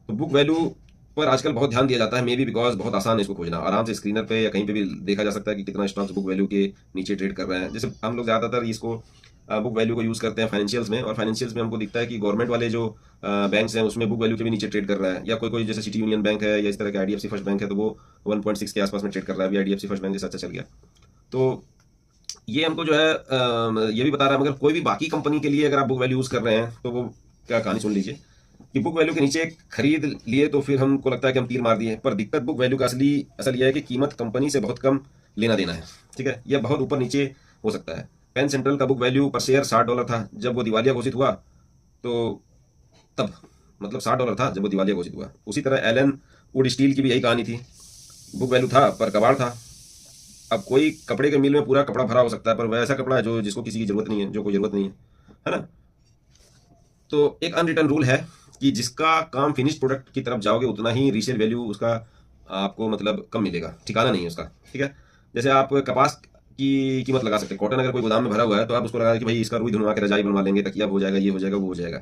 तो बुक वैल्यू पर आजकल बहुत ध्यान दिया जाता है, मे बी बिकॉज बहुत आसान है इसको खोजना। आराम से स्क्रीनर पे या कहीं पे भी देखा जा सकता है कि कितना स्टॉक्स बुक वैल्यू के नीचे ट्रेड कर रहे हैं। जैसे हम लोग ज़्यादातर इसको बुक वैल्यू को यूज़ करते हैं फाइनेंशियल्स में, और फाइनेंशियल्स में हमको दिखता है कि गवर्नमेंट वाले जो बैंक्स हैं उसमें बुक वैल्यू के भी नीचे ट्रेड कर रहा है, या कोई जैसे सिटी यूनियन बैंक है या इस तरह का IDFC फर्स्ट बैंक है, तो वो 1.6 के आसपास में ट्रेड कर रहा है। अभी IDFC फर्स्ट बैंक जैसा अच्छा चल गया, तो ये हमको जो है ये भी बता रहा है। मगर कोई भी बाकी कंपनी के लिए अगर आप बुक वैल्यू यूज़ कर रहे हैं तो वो क्या कहानी सुन लीजिए कि बुक वैल्यू के नीचे खरीद लिए तो फिर हमको लगता है कि हम तीर मार दिए। पर दिक्कत बुक वैल्यू का असल यह है कि कीमत कंपनी से बहुत कम लेना देना है, ठीक है। यह बहुत ऊपर नीचे हो सकता है। पेन सेंट्रल का बुक वैल्यू पर शेयर $60 था जब वो दिवालिया घोषित हुआ, तो तब मतलब $60 था जब वो दिवालिया घोषित हुआ। उसी तरह एलन वुड स्टील की भी यही कहानी थी, बुक वैल्यू था पर कबाड़ था। अब कोई कपड़े के मिल में पूरा कपड़ा भरा हो सकता है, पर वह ऐसा कपड़ा है जो जिसको किसी की जरूरत नहीं है, जो कोई जरूरत नहीं है ना। तो एक अनरिटन रूल है कि जिसका काम फिनिश प्रोडक्ट की तरफ जाओगे उतना ही रीसेल वैल्यू उसका आपको मतलब कम मिलेगा, ठिकाना नहीं है उसका, ठीक है। जैसे आप कपास की कीमत लगा सकते हैं, कॉटन अगर कोई गोदाम में भरा हुआ है तो आप उसको लगा कि भाई इसका रुई धुलवा के रजाई बनवा लेंगे, तकिया हो जाएगा, ये हो जाएगा, वो हो जाएगा।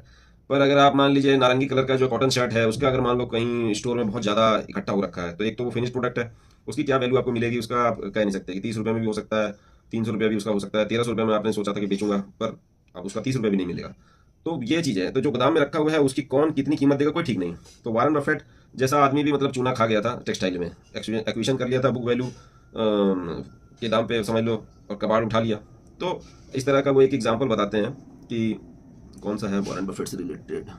पर अगर आप मान लीजिए नारंगी कलर का जो कॉटन शर्ट है उसका अगर मान लो कहीं स्टोर में बहुत ज़्यादा इकट्ठा हो रखा है, तो एक तो वो फिनिश प्रोडक्ट है, उसकी क्या वैल्यू आपको मिलेगी उसका आप कह नहीं सकते। कि 30 रुपये में भी हो सकता है, 300 रुपये भी उसका हो सकता है, 1300 रुपये में आपने सोचा था कि बेचूंगा, पर अब उसका 30 रुपये भी नहीं मिलेगा। तो ये चीज़ है, तो जो गोदाम में रखा हुआ है उसकी कौन कितनी कीमत देगा कोई ठीक नहीं। तो वारन बफेट जैसा आदमी भी मतलब चूना खा गया था टेक्सटाइल में, एक्विजिशन कर लिया था बुक वैल्यू के दाम पे समझ लो, और कबाड़ उठा लिया। तो इस तरह का वो एक एग्जांपल बताते हैं कि कौन सा है वारन बफेट से related,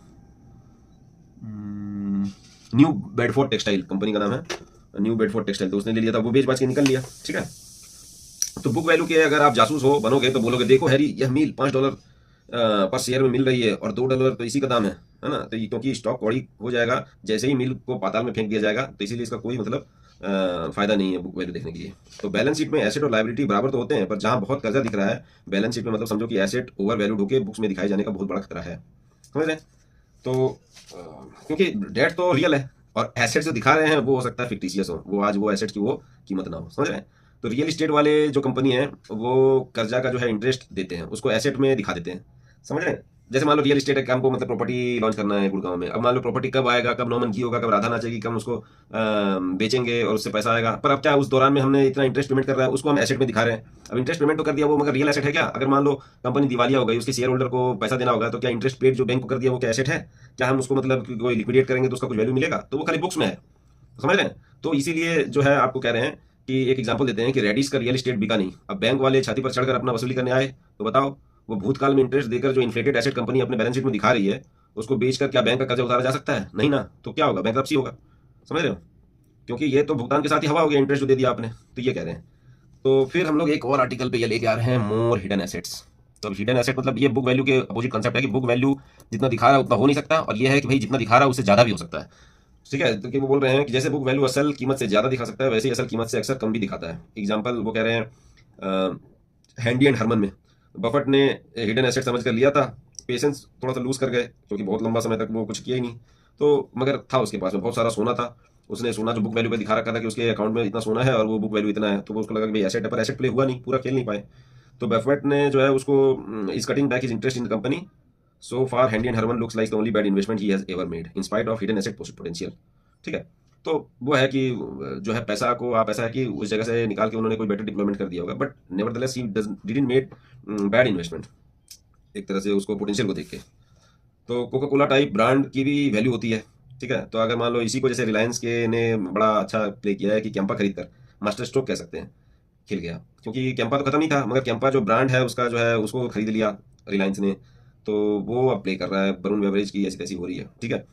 new Bedford textile company का नाम है, न्यू बेडफोर्ड टेक्सटाइल। तो उसने ले लिया था, वो बेच बाच के निकल लिया, ठीक है। तो बुक वैल्यू के अगर आप जासूस हो बनोगे तो बोलोगे देखो हैरी यह मील $5 पर शेयर में मिल रही है और $2 तो इसी का दाम है ना। तो क्योंकि स्टॉक कौड़ी हो जाएगा जैसे ही मिल को पाताल में फेंक दिया जाएगा, तो इसीलिए इसका कोई मतलब फायदा नहीं है बुक वैल्यू देखने के लिए। तो बैलेंस शीट में एसेट और लायबिलिटी बराबर तो होते हैं, पर जहां बहुत कर्जा दिख रहा है बैलेंस शीट में मतलब समझो कि एसेट ओवर वैल्यूड होकर बुक्स में दिखाए जाने का बहुत बड़ा खतरा है, समझ रहे हैं। तो क्योंकि डेट तो रियल है और एसेट जो दिखा रहे हैं वो हो सकता है फिक्टिशियस हो, वो आज वो एसेट की वो कीमत ना हो, समझ रहे हैं। तो रियल इस्टेट वाले जो कंपनी है वो कर्जा का जो है इंटरेस्ट देते हैं उसको एसेट में दिखा देते हैं, समझ रहे हैं। जैसे मान लो रियल एस्टेट है, हमको मतलब प्रॉपर्टी लॉन्च करना है गुड़गांव में। अब मान लो प्रॉपर्टी कब आएगा, कब नौमन घी होगा, कब राधा नाचेगी, कब उसको बेचेंगे और उससे पैसा आएगा। पर अब क्या उस दौरान में हमने इतना इंटरेस्ट पेमेंट कर रहा है, उसको हम एसेट में दिखा रहे हैं। अब इंटरेस्ट पेमेंट तो कर दिया वो, मगर रियल एसेट है क्या? अगर मान लो कंपनी दिवालिया हो गई, उसके शेयर होल्डर को पैसा देना होगा, तो क्या इंटरेस्ट पेड जो बैंक को कर दिया वो क्या एसेट है? क्या हम उसको मतलब कोई लिक्विडेट करेंगे तो उसका कुछ वैल्यू मिलेगा? तो वो खाली बुक्स में है, समझ रहे हैं? तो इसीलिए जो है आपको कह रहे हैं कि एक एग्जांपल देते हैं कि रेडिस का रियल एस्टेट बिका नहीं। अब बैंक वाले छाती पर चढ़कर अपना वसूली करने आए, तो बताओ वो भूतकाल में इंटरेस्ट देकर जो इन्फ्लेटेड एसेट कंपनी अपने बैलेंस शीट में दिखा रही है, उसको बेचकर क्या बैंक का कर्जा उतारा जा सकता है? नहीं ना। तो क्या होगा? बैंकरप्सी होगा, समझ रहे हो? क्योंकि ये तो भुगतान के साथ ही हवा हो गया, इंटरेस्ट जो दे दिया आपने। तो ये कह रहे हैं। तो फिर हम लोग एक और आर्टिकल पे ये लेके आ रहे हैं, मोर हिडन एसेट्स। तो हिडन एसेट मतलब ये बुक वैल्यू के अपोजिट कंसेप्ट है कि बुक वैल्यू जितना दिखा रहा है उतना हो नहीं सकता, और ये है कि भाई जितना दिखा रहा है उससे ज्यादा भी हो सकता है। ठीक है? तो कि वो बोल रहे हैं कि जैसे बुक वैल्यू असल कीमत से ज्यादा दिखा सकता है, वैसे ही असल कीमत से अक्सर कम भी दिखाता है। एग्जाम्पल वो कह रहे हैं हैंडी एंड हरमन में बफेट ने हिडन एसेट समझ कर लिया था, पेशेंस थोड़ा सा लूज कर गए क्योंकि बहुत लंबा समय तक वो कुछ किया ही नहीं। तो मगर था उसके पास में बहुत सारा सोना था, उसने सोना जो बुक वैल्यू पे दिखा रखा था कि उसके अकाउंट में इतना सोना है और वो बुक वैल्यू इतना है, तो वो उसको लगा कि भाई एसेट है, पर एसेट प्ले हुआ नहीं, पूरा खेल नहीं पाए। तो बफेट ने जो है उसको is cutting back his interest in the company. So far Handy and Harman looks like the only bad investment he has ever made in spite of hidden asset potential. ठीक है? तो वो है कि जो है पैसा को आप ऐसा है कि उस जगह से निकाल के उन्होंने कोई बेटर डिप्लॉयमेंट कर दिया होगा, but nevertheless he didn't made bad investment, एक तरह से उसको पोटेंशियल को देख के। तो कोका कोला टाइप ब्रांड की भी वैल्यू होती है। ठीक है? तो अगर मान लो इसी को जैसे रिलायंस के ने बड़ा अच्छा प्ले किया है कि कैंपा खरीद कर मास्टर स्ट्रोक कह सकते हैं, खिल गया। क्योंकि कैंपा तो खत्म ही था, मगर कैंपा जो ब्रांड है उसका जो है उसको खरीद लिया रिलायंस ने, तो वो अब प्ले कर रहा है। वरुण बेवरेज की ऐसी तैसी हो रही है। ठीक है?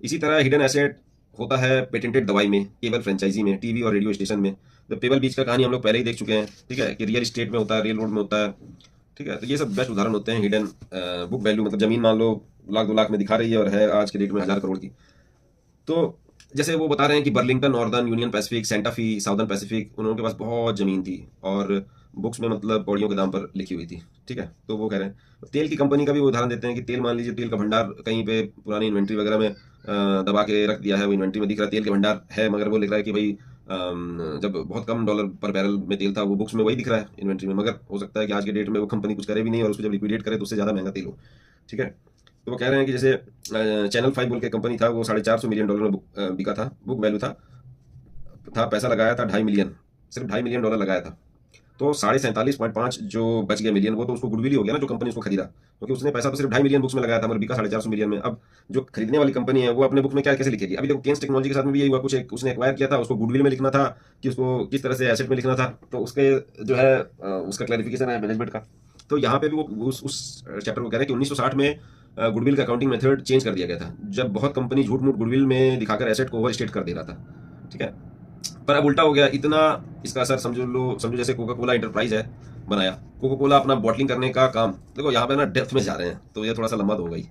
इसी तरह हिडन एसेट होता है पेटेंटेड दवाई में, केबल फ्रेंचाइजी में, टीवी और रेडियो स्टेशन में। तो पेबल बीच का कहानी हम लोग पहले ही देख चुके हैं। ठीक है? कि रियल एस्टेट में होता है, रेल रोड में होता है। ठीक है? तो ये सब बेस्ट उदाहरण होते हैं हिडन बुक वैल्यू। मतलब जमीन मान लो लाख 2 लाख में दिखा रही है और है आज के डेट में 1000 करोड़ की। तो जैसे वो बता रहे हैं कि Burlington, Northern, Union Pacific, Santa Fe, Southern Pacific, उनके पास बहुत ज़मीन थी और बुक्स में मतलब पौड़ियों के दाम पर लिखी हुई थी। ठीक है? तो वो कह रहे हैं तेल की कंपनी का भी वो उदाहरण देते हैं कि तेल, मान लीजिए तेल का भंडार कहीं पे पुरानी इन्वेंट्री वगैरह में दबा के रख दिया है, वो इन्वेंट्री में दिख रहा है तेल के भंडार है, मगर वो लिख रहा है कि भाई जब बहुत कम डॉलर पर बैरल में तेल था, वो बुक्स में वही दिख रहा है इन्वेंट्री में, मगर हो सकता है कि आज के डेट में वो कंपनी कुछ करे भी नहीं और उसको जब लिक्विडेट करे तो उससे ज़्यादा महंगा तेल हो। ठीक है? तो वो कह रहे हैं कि जैसे चैनल 5 बोल के कंपनी था, वो $450 मिलियन में बिका था, बुक वैल्यू था पैसा लगाया था 2.5 मिलियन, सिर्फ $2.5 मिलियन लगाया था। तो 47.5 जो बच गया मिलियन, वो तो उसको गुडविल ही हो गया ना जो कंपनी उसको खरीदा, क्योंकि उसने पैसा तो सिर्फ 2.5 मिलियन बुक्स में लगाया था, मगर बिका 450 मिलियन में। अब जो खरीदने वाली कंपनी है वो अपने बुक में क्या कैसे लिखेगी? अभी देखो केन्स टेक्नोलॉजी के साथ में भी यही हुआ, कुछ उसने एक्वायर किया था, उसको गुडविल में लिखना था कि उसको किस तरह से एसेट में लिखना था, तो उसके जो है उसका क्लैरिफिकेशन है मैनेजमेंट का। तो यहाँ पे भी वो उस चैप्टर को कह रहे हैं कि 1960 में गुडविल का अकाउंटिंग मेथड चेंज कर दिया गया था, जब बहुत कंपनी झूठ मूठ गुडविल में दिखाकर एसेट को ओवर स्टेट कर दे रहा था। ठीक है? पर अब उल्टा हो गया इतना, इसका असर समझो जैसे कोका कोला इंटरप्राइज है बनाया, कोका कोला अपना बॉटलिंग करने का काम, देखो यहाँ पे ना डेप्थ में जा रहे हैं तो ये थोड़ा सा लंबा तो हो गई।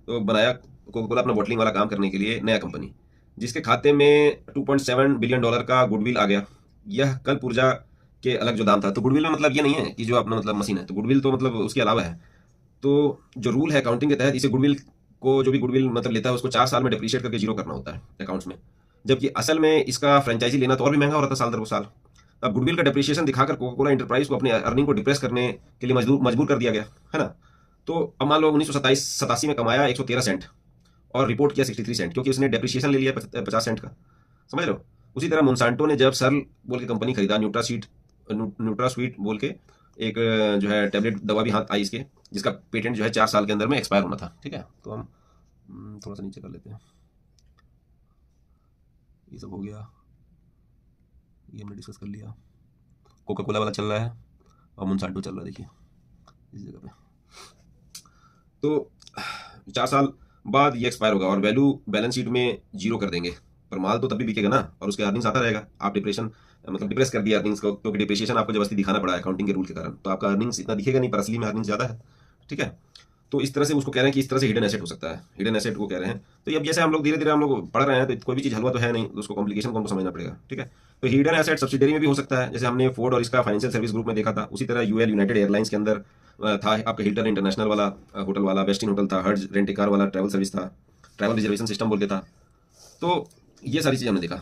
तो बनाया कोका कोला अपना बॉटलिंग वाला काम करने के लिए नया कंपनी, जिसके खाते में $2.7 बिलियन का गुडविल आ गया। यह कल पुर्जा के अलग जो दाम था। तो गुडविल में मतलब ये नहीं है कि जो अपना मतलब मशीन है, तो गुडविल तो मतलब उसके अलावा है। तो जो रूल है अकाउंटिंग के तहत, इसे गुडविल को जो भी गुडविल मतलब लेता है उसको 4 साल में डिप्रीशिएट करके जीरो करना होता है अकाउंट्स में, जबकि असल में इसका फ्रेंचाइजी लेना तो और भी महंगा हो रहा था साल दर साल। अब गुडविल का डिप्रिसिएशन दिखाकर कोका कोला इंटरप्राइज को अपने अर्निंग को डिप्रेस करने के लिए मजबूर कर दिया गया है ना। तो अब मान लो 1987 में कमाया 113 सेंट और रिपोर्ट किया 63 सेंट, क्योंकि उसने डिप्रिसिएशन ले लिया 50 सेंट का, समझ लो। उसी तरह मोन्सांटो ने जब सर्ल बोल के कंपनी खरीदा, न्यूट्रास्वीट बोल के एक जो है टैबलेट दवा भी हाथ आई इसके, जिसका पेटेंट जो है 4 साल के अंदर में एक्सपायर होना था। ठीक है? तो हम थोड़ा सा नीचे कर लेते हैं। ये सब हो गया, ये हमने डिस्कस कर लिया। कोका कोला वाला चल रहा है और मोन्सांटो चल रहा है, देखिए इस जगह पे। तो 4 साल बाद ये एक्सपायर होगा और वैल्यू बैलेंस शीट में जीरो कर देंगे, पर माल तो तब भी बिकेगा ना और उसके अर्निंग्स आता रहेगा। आप डिप्रेस कर दिया अर्निंग्स को, क्योंकि डिप्रिसिएशन आपको जबरदस्ती दिखाना पड़ा अकाउंटिंग के रूल के कारण, तो आपका अर्निंग्स इतना दिखेगा नहीं, पर असली में अर्निंग्स ज़्यादा है। ठीक है? तो इस तरह से उसको कह रहे हैं कि इस तरह से हिडन एसेट हो सकता है, हिडन एसेट को कह रहे हैं। तो अब जैसे हम लोग धीरे धीरे हम लोग पढ़ रहे हैं, तो कोई भी चीज़ हलवा तो है नहीं, तो उसको कॉम्प्लिकेशन को हमको समझना पड़ेगा। ठीक है? तो हिडन एसेट सब्सिडरी में भी हो सकता है, जैसे हमने फोर्ड और इसका फाइनेंशियल सर्विस ग्रुप में देखा था। उसी तरह यूएल यूनाइटेड एयरलाइंस के अंदर था आपका हिल्टन इंटरनेशनल वाला होटल वाला, वेस्टिन होटल था, हर्ज रेंट ए कार वाला ट्रैवल सर्विस था, ट्रैवल रिजर्वेशन सिस्टम बोल के था। तो ये सारी चीज़ हमने देखा।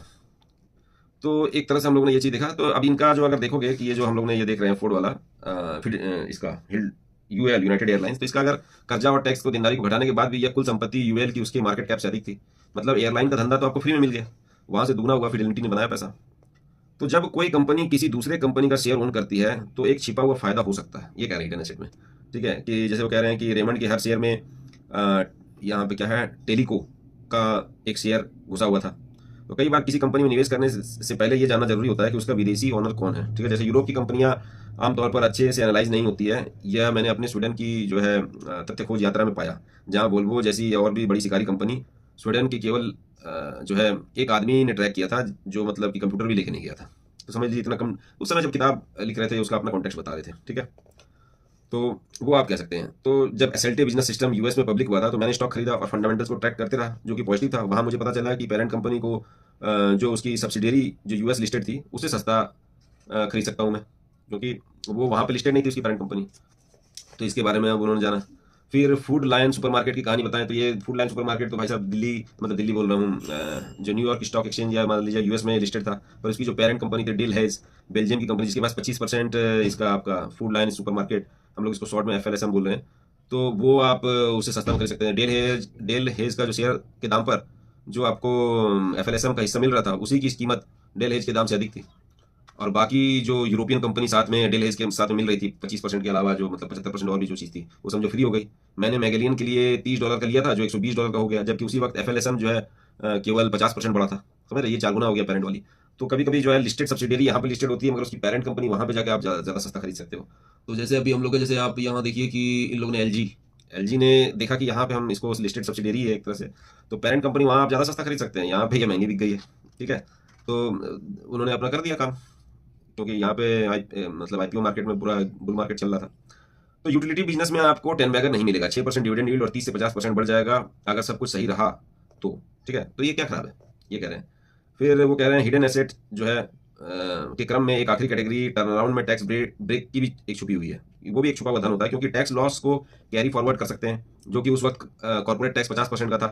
तो एक तरह से हम लोग ने ये चीज़ देखा। तो अब इनका जो अगर देखोगे कि ये जो हम लोग ने ये देख रहे हैं फोर्ड वाला, फिर इसका यूएल, यूनाइटेड एयरलाइंस। तो इसका अगर कर्जा और टैक्स को देनदारी को घटाने के बाद भी यह कुल संपत्ति यूएल की उसके मार्केट कैप से अधिक थी। मतलब एयरलाइन का धंधा तो आपको फ्री में मिल गया, वहां से दुगना हुआ, फिडेलिटी ने बनाया पैसा। तो जब कोई कंपनी किसी दूसरे कंपनी का शेयर ओन करती है तो एक छिपा हुआ फायदा हो सकता है, ये कह रहे हैं रिटर्न एसेट में। ठीक है, कि जैसे वो कह रहे हैं कि रेमंड के हर शेयर में यहाँ पे क्या है, टेलीको का एक शेयर घुसा हुआ था। तो कई बार किसी कंपनी में निवेश करने से पहले ये जानना जरूरी होता है कि उसका विदेशी ओनर कौन है। ठीक है, जैसे यूरोप की कंपनियां आमतौर पर अच्छे से एनालाइज नहीं होती है। यह मैंने अपने स्वीडन की जो है तथ्य खोज यात्रा में पाया, जहां वोल्वो जैसी और भी बड़ी शिकारी कंपनी स्वीडन की केवल जो है एक आदमी ने ट्रैक किया था, जो मतलब कि कंप्यूटर भी लेके नहीं गया था। तो समझ लीजिए इतना कम, उस समय जब किताब लिख रहे थे उसका अपना कॉन्टेक्स्ट बता रहे थे। ठीक है, तो वो आप कह सकते हैं। तो जब एसएलटी बिजनेस सिस्टम यूएस में पब्लिक हुआ था तो मैंने स्टॉक खरीदा और फंडामेंटल्स को ट्रैक करते रहा, जो कि पॉजिटिव था। वहां मुझे पता चला कि पेरेंट कंपनी को जो उसकी सब्सिडियरी जो यूएस लिस्टेड थी उससे सस्ता खरीद सकता हूं मैं, क्योंकि वो वहां पे लिस्टेड नहीं थी उसकी पेरेंट कंपनी। तो इसके बारे में अब उन्होंने जाना। फिर फूड लायन सुपरमार्केट की कहानी बताएं तो ये फूड लायन सुपरमार्केट तो भाई साहब दिल्ली, मतलब दिल्ली बोल रहा हूँ, जो न्यूयॉर्क स्टॉक एक्सचेंज या मान लीजिए यूएस में लिस्टेड था, पर उसकी जो पेरेंट कंपनी थी डिल हेज, बेल्जियम की कंपनी, जिसके पास 25% इसका आपका फूड लायन सुपरमार्केट, हम लोग इसको शॉर्ट में एफएलएसएम बोल रहे हैं। तो वो आप उससे सस्ता में खरीद सकते हैं। डेल हेज का जो शेयर के दाम पर जो आपको एफएलएसएम का हिस्सा मिल रहा था, उसी की कीमत डेल हेज के दाम से अधिक थी। और बाकी जो यूरोपियन कंपनी साथ में डेल हेज के साथ में मिल रही थी 25% के अलावा, जो मतलब 75% और भी जो चीज़ थी वो समझो फ्री हो गई। मैंने मैगेलियन के लिए $30 का लिया था, जो $120 का हो गया, जबकि उसी वक्त एफएलएसएम जो है केवल 50% बढ़ा था। समझ रहे, ये 4 गुना हो गया पेरेंट वाली। तो कभी कभी जो है लिस्टेड सब्सिडियरी यहाँ पे लिस्टेड होती है, मगर उसकी पेरेंट कंपनी वहाँ पे जाकर आप ज़्यादा सस्ता खरीद सकते हो। तो जैसे अभी हम लोग जैसे आप यहाँ देखिए कि इन लोगों ने एलजी ने देखा कि यहाँ पे हम इसको लिस्टेड सब्सिडियरी है एक तरह से, तो पेरेंट कंपनी वहाँ आप ज़्यादा सस्ता खरीद सकते हैं, यहाँ पे ये महंगी बिक गई है। ठीक है, तो उन्होंने अपना कर दिया काम, क्योंकि यहाँ पे मतलब आईपीओ मार्केट में पूरा बुल मार्केट चल रहा था। तो यूटिलिटी बिजनेस में आपको 10 बैगर नहीं मिलेगा, 6% डिविडेंड यील्ड और 30 से 50% बढ़ जाएगा अगर सब कुछ सही रहा तो। ठीक है, तो ये क्या खराब है, ये कह रहे हैं। फिर वो कह रहे हैं हिडन एसेट जो है के क्रम में एक आखिरी कैटेगरी टर्न अराउंड में टैक्स ब्रेक की भी एक छुपी हुई है। वो भी एक छुपा हुआ धन होता है, क्योंकि टैक्स लॉस को कैरी फॉरवर्ड कर सकते हैं, जो कि उस वक्त कॉर्पोरेट टैक्स 50% का था।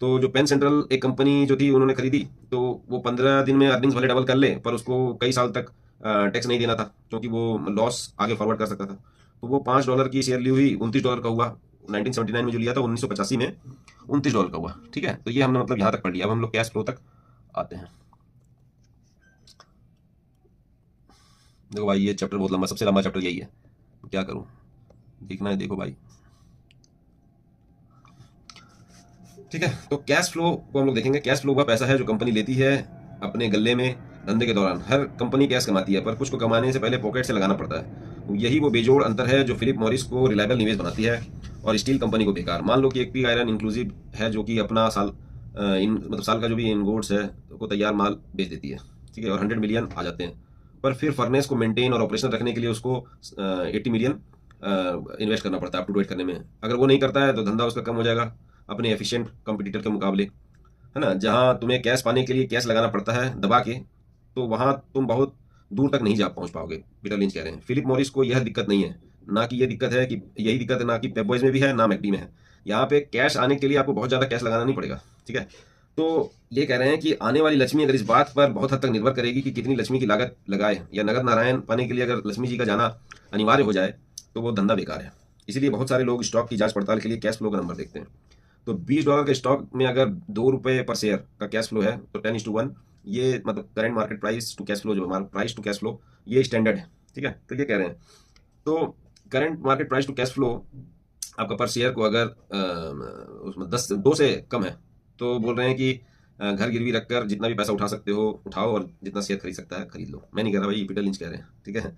तो जो पेन सेंट्रल एक कंपनी जो थी उन्होंने खरीदी, तो वो 15 दिन में अर्निंग्स भले डबल कर ले, पर उसको कई साल तक टैक्स नहीं देना था, क्योंकि वो लॉस आगे फॉरवर्ड कर सकता था। तो वो $5 की शेयर ली हुई, $29 का हुआ। 1979 में जो लिया था, 1985 में $29 का हुआ। ठीक है, तो ये हमने मतलब यहाँ तक पढ़ लिया। अब हम लोग कैश फ्लो तक आते हैं। देखो भाई, ये चैप्टर बहुत लंबा, सबसे लंबा चैप्टर यही है, क्या करूँ, देखना है, देखो भाई। ठीक है, तो कैश फ्लो को हम लोग देखेंगे। कैश फ्लो वह पैसा है जो कंपनी लेती है अपने गले में धंधे के दौरान। हर कंपनी कैश कमाती है, पर कुछ को कमाने से पहले पॉकेट से लगाना पड़ता है। यही वो बेजोड़ अंतर है जो फिलिप मॉरिस को रिलायबल निवेश बनाती है और स्टील कंपनी को बेकार। मान लो कि एक पी आयरन इंक्लूसिव है, जो कि अपना मतलब साल का जो भी इनगोट्स है को तैयार माल बेच देती है। ठीक है, और 100 मिलियन आ जाते हैं, पर फिर फर्नेस को मेंटेन और ऑपरेशन रखने के लिए उसको 80 मिलियन इन्वेस्ट करना पड़ता है अप टू डेट करने में। अगर वो नहीं करता है तो धंधा उसका कम हो जाएगा अपने एफिशिएंट कंपटीटर के मुकाबले, है ना। जहां तुम्हें कैश पाने के लिए कैश लगाना पड़ता है दबा के, तो वहां तुम बहुत दूर तक नहीं जा पहुंच पाओगे, पीटर लिंच कह रहे हैं। फिलिप मॉरिस को यह दिक्कत नहीं है, ना कि यह दिक्कत है कि यही दिक्कत है ना कि पेप बॉयज में भी है, ना मैकडी में है। यहाँ पे कैश आने के लिए आपको बहुत ज़्यादा कैश लगाना नहीं पड़ेगा। ठीक है, तो ये कह रहे हैं कि आने वाली लक्ष्मी अगर इस बात पर बहुत हद तक निर्भर करेगी कि कितनी लक्ष्मी की लागत लगाए, या नगद नारायण पाने के लिए अगर लक्ष्मी जी का जाना अनिवार्य हो जाए तो वो धंधा बेकार है। इसीलिए बहुत सारे लोग स्टॉक की जांच पड़ताल के लिए कैश फ्लो का नंबर देखते हैं। तो $20 के स्टॉक में अगर ₹2 पर शेयर का कैश फ्लो है तो 10:1, ये मतलब current market price to cash flow, जो हमारा प्राइस टू कैश फ्लो, ये स्टैंडर्ड है। ठीक है, तो ये कह रहे हैं। तो current market price to cash flow आपका पर शेयर को अगर उसमें 2 से कम है, तो बोल रहे हैं कि घर गिरवी रखकर जितना भी पैसा उठा सकते हो उठाओ, और जितना शेयर खरीद सकता है खरीद लो। मैं नहीं कह रहा भाई, पीटर लिंच कह रहे हैं। ठीक है,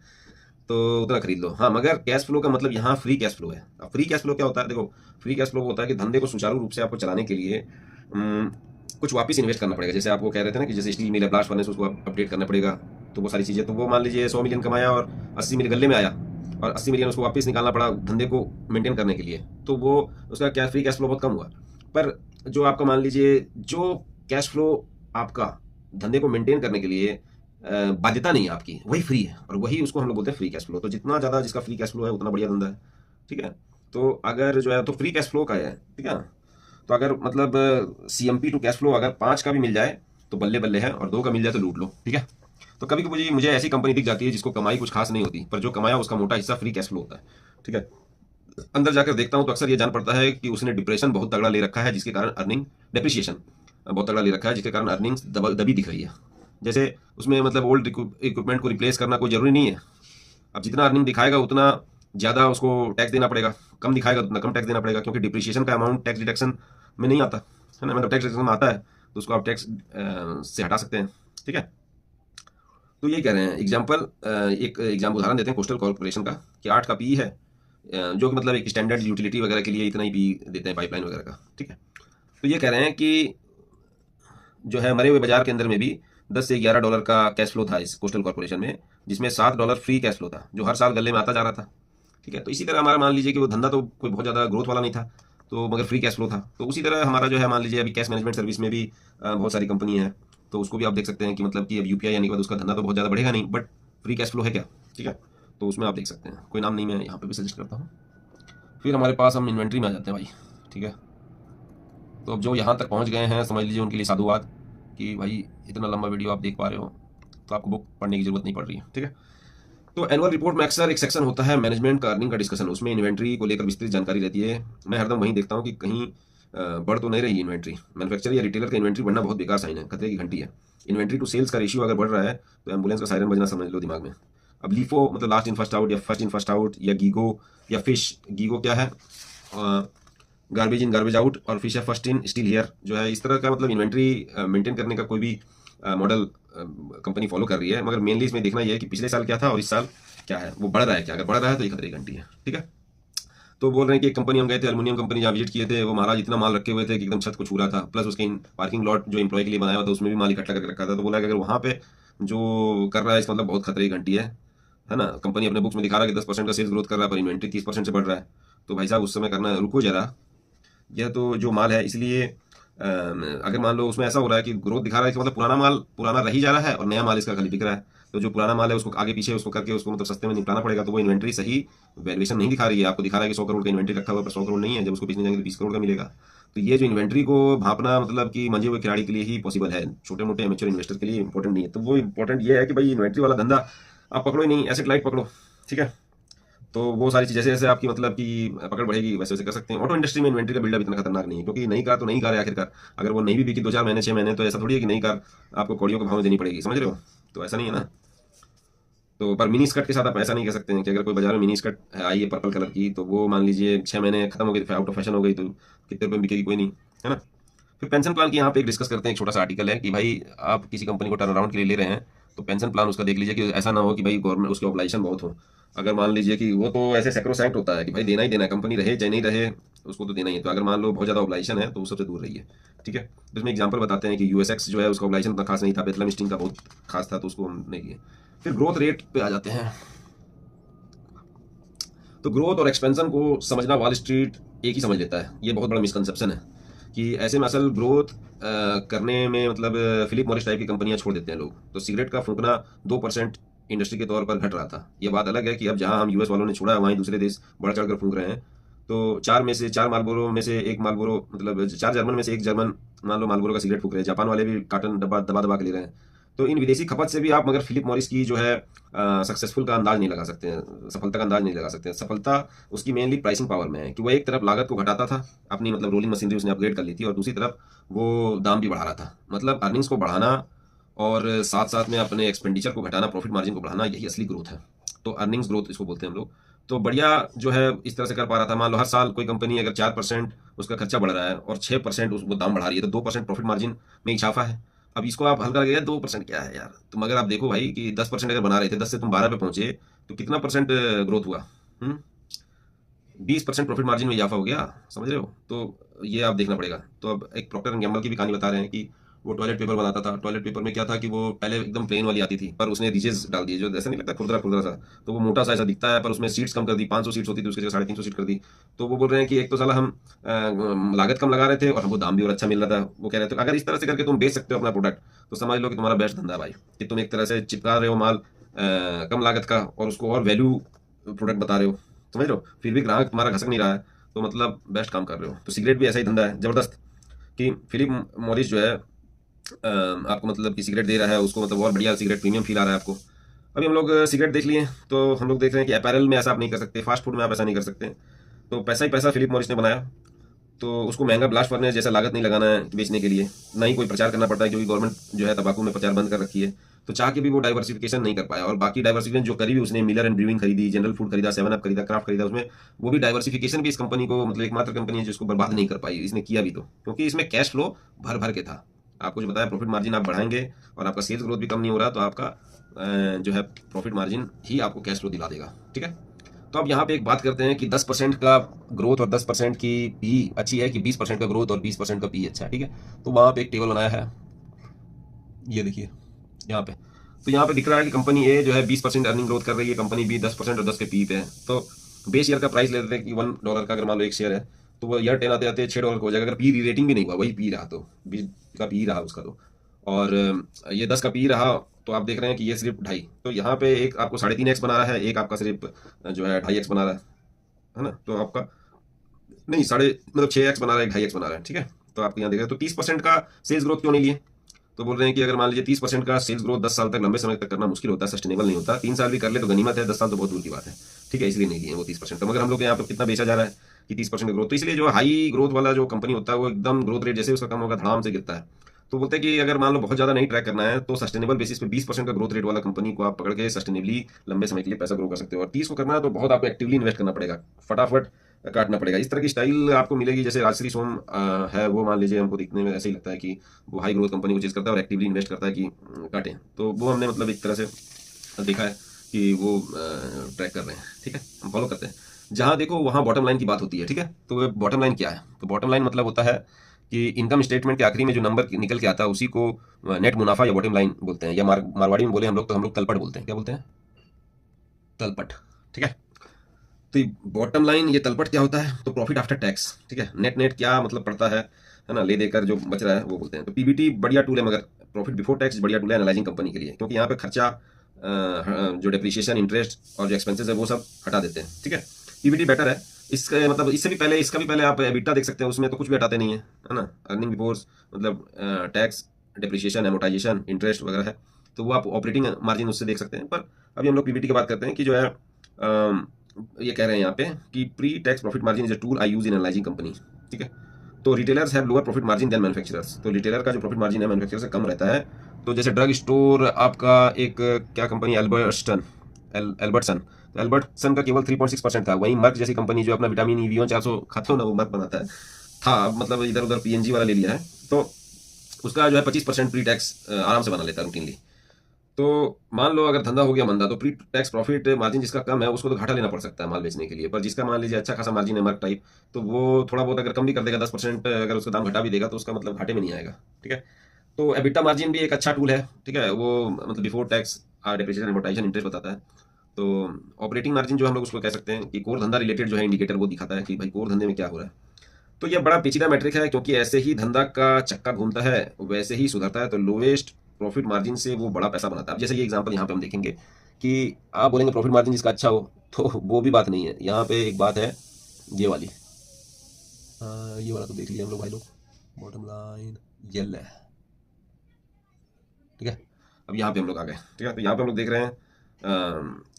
तो उतना खरीद लो। हाँ, मगर कैश फ्लो का मतलब यहाँ फ्री कैश फ्लो है। अब फ्री कैश फ्लो क्या होता है? देखो, फ्री कैश फ्लो होता है कि धंधे को सुचारू रूप से आपको चलाने के लिए कुछ वापस इन्वेस्ट करना पड़ेगा। जैसे आपको कह रहे थे ना कि जैसे स्टील मिल है, ब्लास्ट फर्नेस, उसको अपडेट करना पड़ेगा, तो वो सारी चीज़ें। तो वो मान लीजिए 100 मिलियन कमाया और 80 मिलियन गले में आया, और 80 मिलियन उसको वापस निकालना पड़ा धंधे को मेंटेन करने के लिए, तो वो उसका क्या फ्री कैश फ्लो बहुत कम हुआ। पर जो आपका मान लीजिए जो कैश फ्लो आपका धंधे को मेंटेन करने के लिए बाध्यता नहीं है आपकी, वही फ्री है, और वही उसको हम लोग बोलते हैं फ्री कैश फ्लो। तो जितना ज़्यादा जिसका फ्री कैश फ्लो है उतना बढ़िया धंधा है। ठीक है, तो अगर जो है तो फ्री कैश फ्लो का है। ठीक है, तो अगर मतलब CMP टू कैश फ्लो अगर 5 का भी मिल जाए तो बल्ले बल्ले है, और 2 का मिल जाए तो लूट लो। ठीक है, तो कभी मुझे ऐसी कंपनी दिख जाती है जिसको कमाई कुछ खास नहीं होती, पर जो कमाया उसका मोटा हिस्सा फ्री कैश फ्लो होता है। ठीक है, अंदर जाकर देखता हूँ तो अक्सर ये जान पड़ता है कि उसने डिप्रेशन बहुत तगड़ा ले रखा है, जिसके कारण अर्निंग डेप्रिसिएशन बहुत तगड़ा ले रखा है, जिसके कारण अर्निंग्स दबी दिख रही है। जैसे उसमें मतलब ओल्ड इक्विपमेंट को रिप्लेस करना कोई ज़रूरी नहीं है। अब जितना अर्निंग दिखाएगा उतना ज़्यादा उसको टैक्स देना पड़ेगा, कम दिखाएगा उतना कम टैक्स देना पड़ेगा, क्योंकि डिप्रिसिएशन का अमाउंट टैक्स डिडक्शन में नहीं आता है ना। मतलब टैक्स डिडक्शन में आता है तो उसको आप टैक्स से हटा सकते हैं, ठीक है। तो ये कह रहे हैं एग्जाम्पल, एक एग्जाम्पल उदाहरण देते हैं कोस्टल कॉर्पोरेशन का कि 8 का पी है, जो कि मतलब एक स्टैंडर्ड यूटिलिटी वगैरह के लिए इतना ही पी देते हैं पाइपलाइन वगैरह का, ठीक है। तो ये कह रहे हैं कि जो है मरे हुए बाजार के अंदर में भी 10 से 11 डॉलर का कैश फ्लो था इस कोस्टल कॉर्पोरेशन में, जिसमें 7 डॉलर फ्री कैश फ्लो था जो हर साल गले में आता जा रहा था, ठीक है। तो इसी तरह हमारा मान लीजिए कि वो धंधा तो कोई बहुत ज़्यादा ग्रोथ वाला नहीं था, तो मगर फ्री कैश फ्लो था। तो उसी तरह हमारा जो है मान लीजिए अभी कैश मैनेजमेंट सर्विस में भी बहुत सारी कंपनी है, तो उसको भी आप देख सकते हैं कि मतलब कि अब यूपीआई आने के बाद उसका धंधा तो बहुत ज़्यादा बढ़ेगा नहीं, बट फ्री कैश फ्लो है क्या, ठीक है। तो उसमें आप देख सकते हैं, कोई नाम नहीं मैं यहाँ पे भी सजेस्ट करता हूँ। फिर हमारे पास हम इन्वेंट्री में आ जाते हैं भाई, ठीक है। तो अब जो यहाँ तक पहुँच गए हैं समझ लीजिए उनके लिए साधुवाद कि भाई इतना लंबा वीडियो आप देख पा रहे हो तो आपको बुक पढ़ने की जरूरत नहीं पड़ रही है, ठीक है। तो एनुअल रिपोर्ट में अक्सर एक सेक्शन होता है मैनेजमेंट का अर्निंग का डिस्कशन, उसमें इन्वेंट्री को लेकर विस्तृत जानकारी रहती है। मैं हरदम वहीं देखता हूँ कि कहीं बढ़ तो नहीं रही इन्वेंट्री। मैन्युफैक्चरर या रिटेलर का इन्वेंट्री बढ़ना बहुत बेकार साइन है, खतरे की घंटी है। इन्वेंट्री टू सेल्स का रेशियो अगर बढ़ रहा है तो एम्बुलेंस का सायरन बजना समझ लो दिमाग में। अब लीफो मतलब लास्ट इन फर्स्ट आउट या फर्स्ट इन फर्स्ट आउट, या गीगो या फिश, गीगो क्या है गार्बेज इन गार्बेज आउट, और फिश है फर्स्ट इन स्टिल हियर, जो है इस तरह का मतलब इन्वेंट्री मेंटेन करने का कोई भी मॉडल कंपनी फॉलो कर रही है। मगर मेनली इसमें देखना यह है कि पिछले साल क्या था और इस साल क्या है, वो बढ़ रहा है क्या। अगर बढ़ रहा है तो ये खतरे की घंटी है, ठीक है। तो बोल रहे हैं कि एक कंपनी हम गए थे, एल्युमिनियम कंपनी, जहाँ विजिट किए थे, वो महाराज इतना माल रखे हुए थे कि एकदम छत को छू रहा था, प्लस उसके पार्किंग लॉट जो एम्प्लॉय के लिए बनाया हुआ था उसमें भी माल इकट्ठा करके रखा था। तो बोला कि अगर वहाँ पे जो कर रहा है इसका मतलब बहुत खतरे की घंटी है ना। कंपनी अपने बुक्स में दिखा रहा है कि 10% का सेल्स ग्रोथ कर रहा है पर इन्वेंट्री 30% से बढ़ रहा है। तो भाई साहब उस समय करना रुको जरा, यह तो जो माल है, इसलिए अगर मान लो उसमें ऐसा हो रहा है कि ग्रोथ दिखा रहा है कि मतलब पुराना माल पुराना रही जा रहा है और नया माल इसका खाली बिक रहा है, तो जो पुराना माल है उसको आगे पीछे उसको करके उसको मतलब सस्ते में निपटाना पड़ेगा। तो वो इन्वेंट्री सही वैल्यूएशन नहीं दिखा रही है, आपको दिखा रहा है कि 100 करोड़ का इन्वेंट्री रखा हुआ है पर 100 करोड़ नहीं है, जब उसको बेचने जाएंगे तो 20 करोड़ का मिलेगा। तो ये जो इन्वेंट्री को भापना मतलब कि मंजे हुए खिलाड़ी के लिए ही पॉसिबल है, छोटे मोटे एमेच्योर इन्वेस्टर के लिए इंपॉर्टेंट नहीं है। तो वो इंपॉर्टेंट ये है कि भाई इन्वेंट्री वाला धंधा आप पकड़ो ही नहीं, एसेट लाइट पकड़ो, ठीक है। तो वो सारी चीज़ जैसे जैसे आपकी मतलब कि पकड़ बढ़ेगी वैसे वैसे कर सकते हैं। ऑटो इंडस्ट्री में इन्वेंट्री का बिल्डअप इतना खतरनाक नहीं है, क्योंकि नई कार तो नई कार है आखिरकार। अगर वो नहीं भी बिकी 2-4 महीने 6 महीने तो ऐसा थोड़ी है कि नई कार आपको कौड़ियों के भाव में देनी पड़ेगी, समझ रहे हो। तो ऐसा नहीं है ना। तो पर मिनी स्कर्ट के साथ आप ऐसा नहीं कह सकते हैं कि अगर कोई बाजार में मिनी स्कर्ट आई है पर्पल कलर की तो वो मान लीजिए 6 महीने खत्म हो गई, आउट ऑफ फैशन हो गई, तो कितने रुपये में बिकेगी, कोई नहीं, है ना। फिर पेंशन प्लान की यहाँ पे एक डिस्कस करते हैं, एक छोटा सा आर्टिकल है कि भाई आप किसी कंपनी को टर्न अराउंड के लिए ले रहे हैं तो पेंशन प्लान उसका देख लीजिए कि ऐसा ना हो कि भाई गवर्नमेंट उसके ऑब्लाइजेशन बहुत हो। अगर मान लीजिए कि वो तो ऐसे सैक्रोसैंक्ट होता है कि भाई देना ही देना है, कंपनी रहे चाहे नहीं रहे उसको तो देना ही है। तो अगर मान लो बहुत ज़्यादा ऑब्लाइजेशन है तो उस सबसे दूर रहिए, ठीक है। तो इसमें एग्जाम्पल बताते हैं कि यूएसएक्स जो है उसका ऑब्लाइजेशन उतना खास नहीं था, बेथलम स्टील का बहुत खास था तो उसको हम नहीं लिए। फिर ग्रोथ रेट पे आ जाते हैं। तो ग्रोथ और एक्सपेंशन को समझना वॉल स्ट्रीट एक ही समझ लेता है, ये बहुत बड़ा मिसकंसेप्शन है कि ऐसे में असल ग्रोथ करने में मतलब फिलिप मॉरिस टाइप की कंपनियां छोड़ देते हैं लोग। तो सिगरेट का फूंकना 2% इंडस्ट्री के तौर पर घट रहा था। ये बात अलग है कि अब जहां हम यूएस वालों ने छोड़ा है वहीं दूसरे देश बढ़ चढ़ कर फूंक रहे हैं। तो 4 मालबोरो में से एक मालबोरो मतलब 4 जर्मन में से एक जर्मन मान लो मालबोरो का सिगरेट फूंक रहे हैं। जापान वाले भी कार्टन दबा दबा दबा के ले रहे हैं। तो इन विदेशी खपत से भी आप मगर फिलिप मॉरिस की जो है सक्सेसफुल का अंदाज नहीं लगा सकते हैं, सफलता का अंदाज नहीं लगा सकते हैं। सफलता उसकी मेनली प्राइसिंग पावर में है कि वो एक तरफ लागत को घटाता था, अपनी मतलब रोलिंग मशीनरी उसने अपग्रेड कर ली थी, और दूसरी तरफ वो दाम भी बढ़ा रहा था। मतलब अर्निंग्स को बढ़ाना और साथ साथ में अपने एक्सपेंडिचर को घटाना, प्रॉफिट मार्जिन को बढ़ाना, यही असली ग्रोथ है। तो अर्निंग्स ग्रोथ इसको बोलते हैं हम लोग। तो बढ़िया जो है इस तरह से कर पा रहा था। मान लो हर साल कोई कंपनी अगर 4% उसका खर्चा बढ़ रहा है और 6% वो दाम बढ़ा रही है तो 2% प्रॉफिट मार्जिन में इजाफा है। अब इसको आप हल्का लगेगा 2% क्या है यार, तो मगर आप देखो भाई कि 10% अगर बना रहे थे, 10 से तुम 12 पे पहुंचे तो कितना परसेंट ग्रोथ हुआ, 20% प्रॉफिट मार्जिन में इजाफा हो गया, समझ रहे हो। तो ये आप देखना पड़ेगा। तो अब एक प्रॉक्टर एंड गैम्बल की भी कहानी बता रहे हैं कि वो टॉयलेट पेपर बनाता था। टॉयलेट पेपर में क्या था कि वो पहले एकदम प्लेन वाली आती थी पर उसने रिजेस डाल दिए, जो ऐसा नहीं लगता खुरदरा खुरदरा सा, तो वो मोटा सा ऐसा दिखता है, पर उसमें सीट्स कम कर दी। 500 सीट्स होती थी उसकी जगह 350 सीट कर दी। तो वो बोल रहे हैं कि एक तो साला हम लागत कम लगा रहे थे और हमको दाम भी और अच्छा मिल रहा था। वो कह रहे थे अगर इस तरह से करके तुम बेच सकते हो अपना प्रोडक्ट तो समझ लो कि तुम्हारा बेस्ट धंधा भाई, कि तुम एक तरह से चिपका रहे हो माल कम लागत का और उसको और वैल्यू प्रोडक्ट बता रहे हो, समझ रहे हो। फिर भी ग्राहक तुम्हारा घसक नहीं रहा है, तो मतलब बेस्ट काम कर रहे हो। तो सिगरेट भी ऐसा ही धंधा है जबरदस्त, कि फिलिप मॉरिस जो है आपको मतलब कि सिगरेट दे रहा है उसको मतलब और बढ़िया सिगरेट प्रीमियम फील आ रहा है आपको। अभी हम लोग सिगरेट देख लिए तो हम लोग देख रहे हैं कि अपैरल में ऐसा आप नहीं कर सकते, फास्ट फूड में आप ऐसा नहीं कर सकते। तो पैसा ही पैसा फिलिप मॉरिस ने बनाया। तो उसको महंगा ब्लास्ट फर्नेस जैसा लागत नहीं लगाना है बेचने के लिए, ना ही कोई प्रचार करना पड़ता है, क्योंकि गवर्नमेंट जो है तंबाकू में प्रचार बंद कर रखी है। तो चाह के भी वो डाइवर्सिफिकेशन नहीं कर पाया। और बाकी डाइवर्सिफिकेशन जो करी भी उसने, मिलर एंड ब्रूइंग खरीदी, जनरल फूड खरीदा, 7 अप खरीदा, क्राफ्ट खरीदा, उसमें वो भी डाइवर्सिफिकेशन भी इस कंपनी को, मतलब एकमात्र कंपनी है जिसको बर्बाद नहीं कर पाई। इसने किया भी तो क्योंकि इसमें कैश फ्लो भर भर के था। आपको जो बताया, प्रॉफिट मार्जिन आप बढ़ाएंगे और आपका सेल्स ग्रोथ भी कम नहीं हो रहा, तो आपका जो है प्रॉफिट मार्जिन ही आपको कैश फ्लो दिला देगा। ठीक है, तो अब यहाँ पे एक बात करते हैं कि 10% का ग्रोथ और 10% की पी अच्छी है कि 20% का ग्रोथ और 20% का पी अच्छा है। ठीक है, तो वहाँ पे एक टेबल बनाया है, ये देखिए यहाँ पे। तो यहाँ पे दिख रहा है कि कंपनी ए जो है 20% अर्निंग ग्रोथ कर रही है, कंपनी बी 10% और 10 के पी पे है। तो बेस शेयर का प्राइस ले लेते हैं कि $1 का, अगर मान लो एक शेयर है तो वो ईयर 10 आते आते $6 हो जाएगा। अगर पी रेटिंग भी नहीं हुआ, वही पी रहा, तो 20 का पी रहा उसका, तो और ये 10 का पी रहा, तो आप देख रहे हैं कि ये सिर्फ 2.5, तो यहाँ पे एक आपको 3.5x बना रहा है, एक आपका सिर्फ जो है 2.5x बना रहा है ना। तो आपका नहीं, मतलब 6x बना रहा है, 2.5x बना रहा है। ठीक है, तो आपको यहाँ देख रहे हैं। तो 30% का सेल्स ग्रोथ क्यों नहीं लिए? तो बोल रहे हैं कि अगर मान लीजिए 30% का सेल्स ग्रोथ 10 साल तक, लंबे समय तक करना मुश्किल होता है, सस्टेनेबल नहीं होता। 3 साल भी कर ले तो गनीमत है, 10 साल तो बहुत दूर की बात है। ठीक है, इसलिए नहीं लिए वो 30%। तो मगर हम लोग यहाँ पे कितना बेचा जा रहा है कि 30% का ग्रोथ, तो इसलिए जो हाई ग्रोथ वाला जो कंपनी होता है वो एकदम ग्रोथ रेट जैसे उसका कम होगा धड़ाम से गिरता है। तो बोलते हैं कि अगर मान लो बहुत ज़्यादा नहीं ट्रैक करना है तो सस्टेनेबल बेसिस पे 20% का ग्रोथ रेट वाला कंपनी को आप पकड़ के सस्टेनेबली लंबे समय के लिए पैसा ग्रो कर सकते हो। और 30 को करना है तो बहुत आपको एक्टिवली इन्वेस्ट करना पड़ेगा, फटाफट काटना पड़ेगा। इस तरह की स्टाइल आपको मिलेगी जैसे राजश्री सोम है, वो मान लीजिए हमको दिखने में ऐसे ही लगता है कि वो हाई ग्रोथ कंपनी को चीज़ करता है और एक्टिवली इन्वेस्ट करता है कि काटें। तो वो हमने मतलब एक तरह से देखा है कि वो ट्रैक कर रहे हैं। ठीक है, हम फॉलो करते हैं। जहाँ देखो वहाँ बॉटम लाइन की बात होती है। ठीक है, तो बॉटम लाइन क्या है? तो बॉटम लाइन मतलब होता है कि इनकम स्टेटमेंट के आखिरी में जो नंबर निकल के आता है उसी को नेट मुनाफा या बॉटम लाइन बोलते हैं, या मारवाड़ी में बोले हम लोग तो हम लोग तलपट बोलते हैं। क्या बोलते हैं? तलपट। ठीक है, तो बॉटम लाइन ये तलपट क्या होता है? तो प्रॉफिट आफ्टर टैक्स। ठीक है, नेट नेट क्या मतलब पड़ता है ना, ले देकर जो बच रहा है वो बोलते हैं। तो पीबीटी बढ़िया टूल है, मगर प्रॉफिट बिफोर टैक्स बढ़िया टूल है एनालाइजिंग कंपनी के लिए, क्योंकि यहाँ पे खर्चा जो डेप्रिसिएशन, इंटरेस्ट और जो एक्सपेंसेस है वो सब हटा देते हैं। ठीक है, पीबीटी बेटर है। इसका मतलब इससे भी पहले, इसका भी पहले आप एबिटा देख सकते हैं, उसमें तो कुछ भी हटाते नहीं है ना। अर्निंग बिफोर मतलब टैक्स, डेप्रिसिएशन, एमोटाइजेशन, इंटरेस्ट वगैरह है, तो वो आप ऑपरेटिंग मार्जिन उससे देख सकते हैं। पर अभी हम लोग पीबीटी की बात करते हैं कि जो है ये कह रहे हैं यहाँ पे कि pre tax profit margin is a tool I use in analysing company. ठीक है, तो retailers have lower profit margin than manufacturers. तो रिटेलर का जो प्रॉफिट मार्जिन है मैन्युफैक्चरर से कम रहता है। तो जैसे ड्रग स्टोर आपका एक क्या कंपनी, एल्बर्टसन, तो एल्बर्टसन का केवल 3.6% था। वहीं मर्क जैसी कंपनी जो अपना विटामिन ई वी 400 खाते हो ना, वो मर्क बनाता है, था मतलब इधर उधर पीएनजी वाला ले लिया है, तो उसका जो है 25% प्री टैक्स आराम से बना लेता है रूटीनली। तो मान लो अगर धंधा हो गया मंदा, तो प्री टैक्स प्रॉफिट मार्जिन जिसका कम है उसको तो घाटा लेना पड़ सकता है माल बेचने के लिए। पर जिसका मान लीजिए अच्छा खासा मार्जिन है, मर्क टाइप, तो वो थोड़ा बहुत अगर कम भी कर देगा, 10% अगर उसका दाम घटा भी देगा, तो उसका मतलब घाटे में नहीं आएगा। ठीक है, तो एबिटा मार्जिन भी एक अच्छा टूल है। ठीक है, वो मतलब before tax depreciation, amortisation, interest बताता है। तो ऑपरेटिंग मार्जिन जो हम लोग उसको कह सकते हैं कि कोर धंधा रिलेटेड जो है इंडिकेटर, वो दिखाता है कि भाई कोर धंधे में क्या हो रहा है। तो यह बड़ा पेचीदा मैट्रिक है, क्योंकि ऐसे ही धंधा का चक्का घूमता है वैसे ही सुधरता है। तो लोवेस्ट प्रॉफिट मार्जिन से वो बड़ा पैसा बनाता है। अब जैसे ये एग्जांपल यहाँ पे हम देखेंगे कि आप बोलेंगे प्रॉफिट मार्जिन जिसका अच्छा हो, तो वो भी बात नहीं है। यहाँ पे एक बात है ये वाली, ये वाला तो देख लिया हम लोग भाई लोग, बॉटम लाइन ये है। ठीक है, अब यहाँ पे हम लोग आ गए। ठीक है, तो यहाँ पे हम लोग देख रहे हैं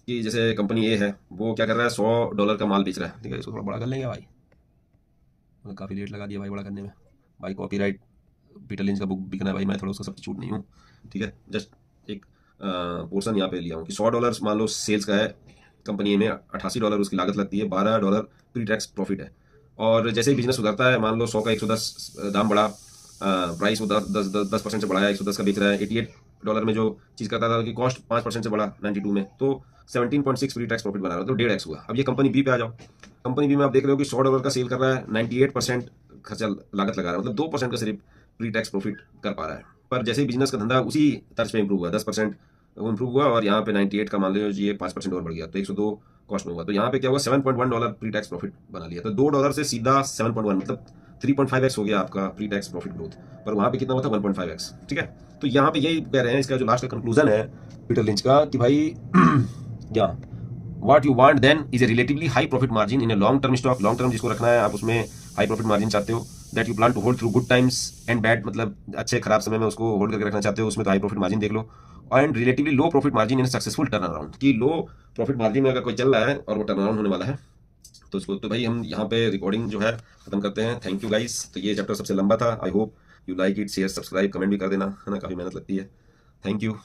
कि जैसे कंपनी ए है, वो क्या कर रहा है, $100 का माल बेच रहा है। ठीक है, इसको थोड़ा बड़ा कर लेंगे भाई, मतलब काफ़ी लेट लगा दिया भाई बड़ा करने में। भाई कॉपीराइट पीटर लिंच का बुक बिकना है भाई, मैं थोड़ा उसका सब्स्टिट्यूट नहीं हूँ। ठीक है, जस्ट एक पोर्शन यहाँ पे लिया हूँ कि $100 मान लो सेल्स का है कंपनी में, $88 उसकी लागत लगती है, $12 प्री टैक्स प्रॉफिट है। और जैसे ही बिजनेस सुधरता है, मान लो 100 का 110 दाम बढ़ा, प्राइस वो 10% से बढ़ाया, 110 का बेच रहा है, $88 में जो चीज़ करता था कि कॉस्ट 5% से बढ़ा 92 में, तो 17.6 प्री टैक्स प्रॉफिट बना रहा है, तो 1.5x हुआ। अब ये कंपनी बी पे आ जाओ। कंपनी बी में आप देख रहे हो कि $100 का सेल कर रहा है, 98% खर्चा लागत लगा रहा है, मतलब 2% का सिर्फ प्री टैक्स प्रॉफिट कर पा रहा है। पर जैसे ही बिजनेस का धंधा उसी तर्ज पे इंप्रूव हुआ, 10% इंप्रूव हुआ, और यहाँ पे 98 का मान लो ये 5% और बढ़ गया, तो 102 कॉस्ट में हुआ। तो यहाँ पे क्या हुआ, $7.1 प्री टैक्स प्रॉफिट बना लिया। तो $2 से सीधा 7.1, मतलब 3.5x हो गया आपका प्री टैक्स प्रॉफिट ग्रोथ। पर वहाँ पे कितना हुआ था, 1.5x। ठीक है, तो यहाँ पे यही कह रहे हैं, इसका जो लास्ट का कंक्लूजन है पीटर लिंच का, कि भाई क्या what you want then is a relatively high profit margin in a long term stock. Long term जिसको रखना है, आप उसमें हाई प्रॉफिट मार्जिन चाहते हो, that you plan to hold through good times and bad, मतलब अच्छे खराब समय में उसको होल्ड करके रखना चाहते हो, उसमें तो हाई प्रॉफिट मार्जिन देख लो। And relatively low profit margin in successful turn around, कि लो प्रॉफिट मार्जिन में अगर कोई चल रहा है और वो टर्न अराउंड होने वाला है, तो इसको तो भाई हम यहाँ पे रिकॉर्डिंग जो है खत्म करते हैं। Thank you guys. तो ये चैप्टर सबसे लंबा था। आई hope you like it. Share, subscribe, comment भी कर देना, है ना, काफ़ी मेहनत लगती है। Thank you.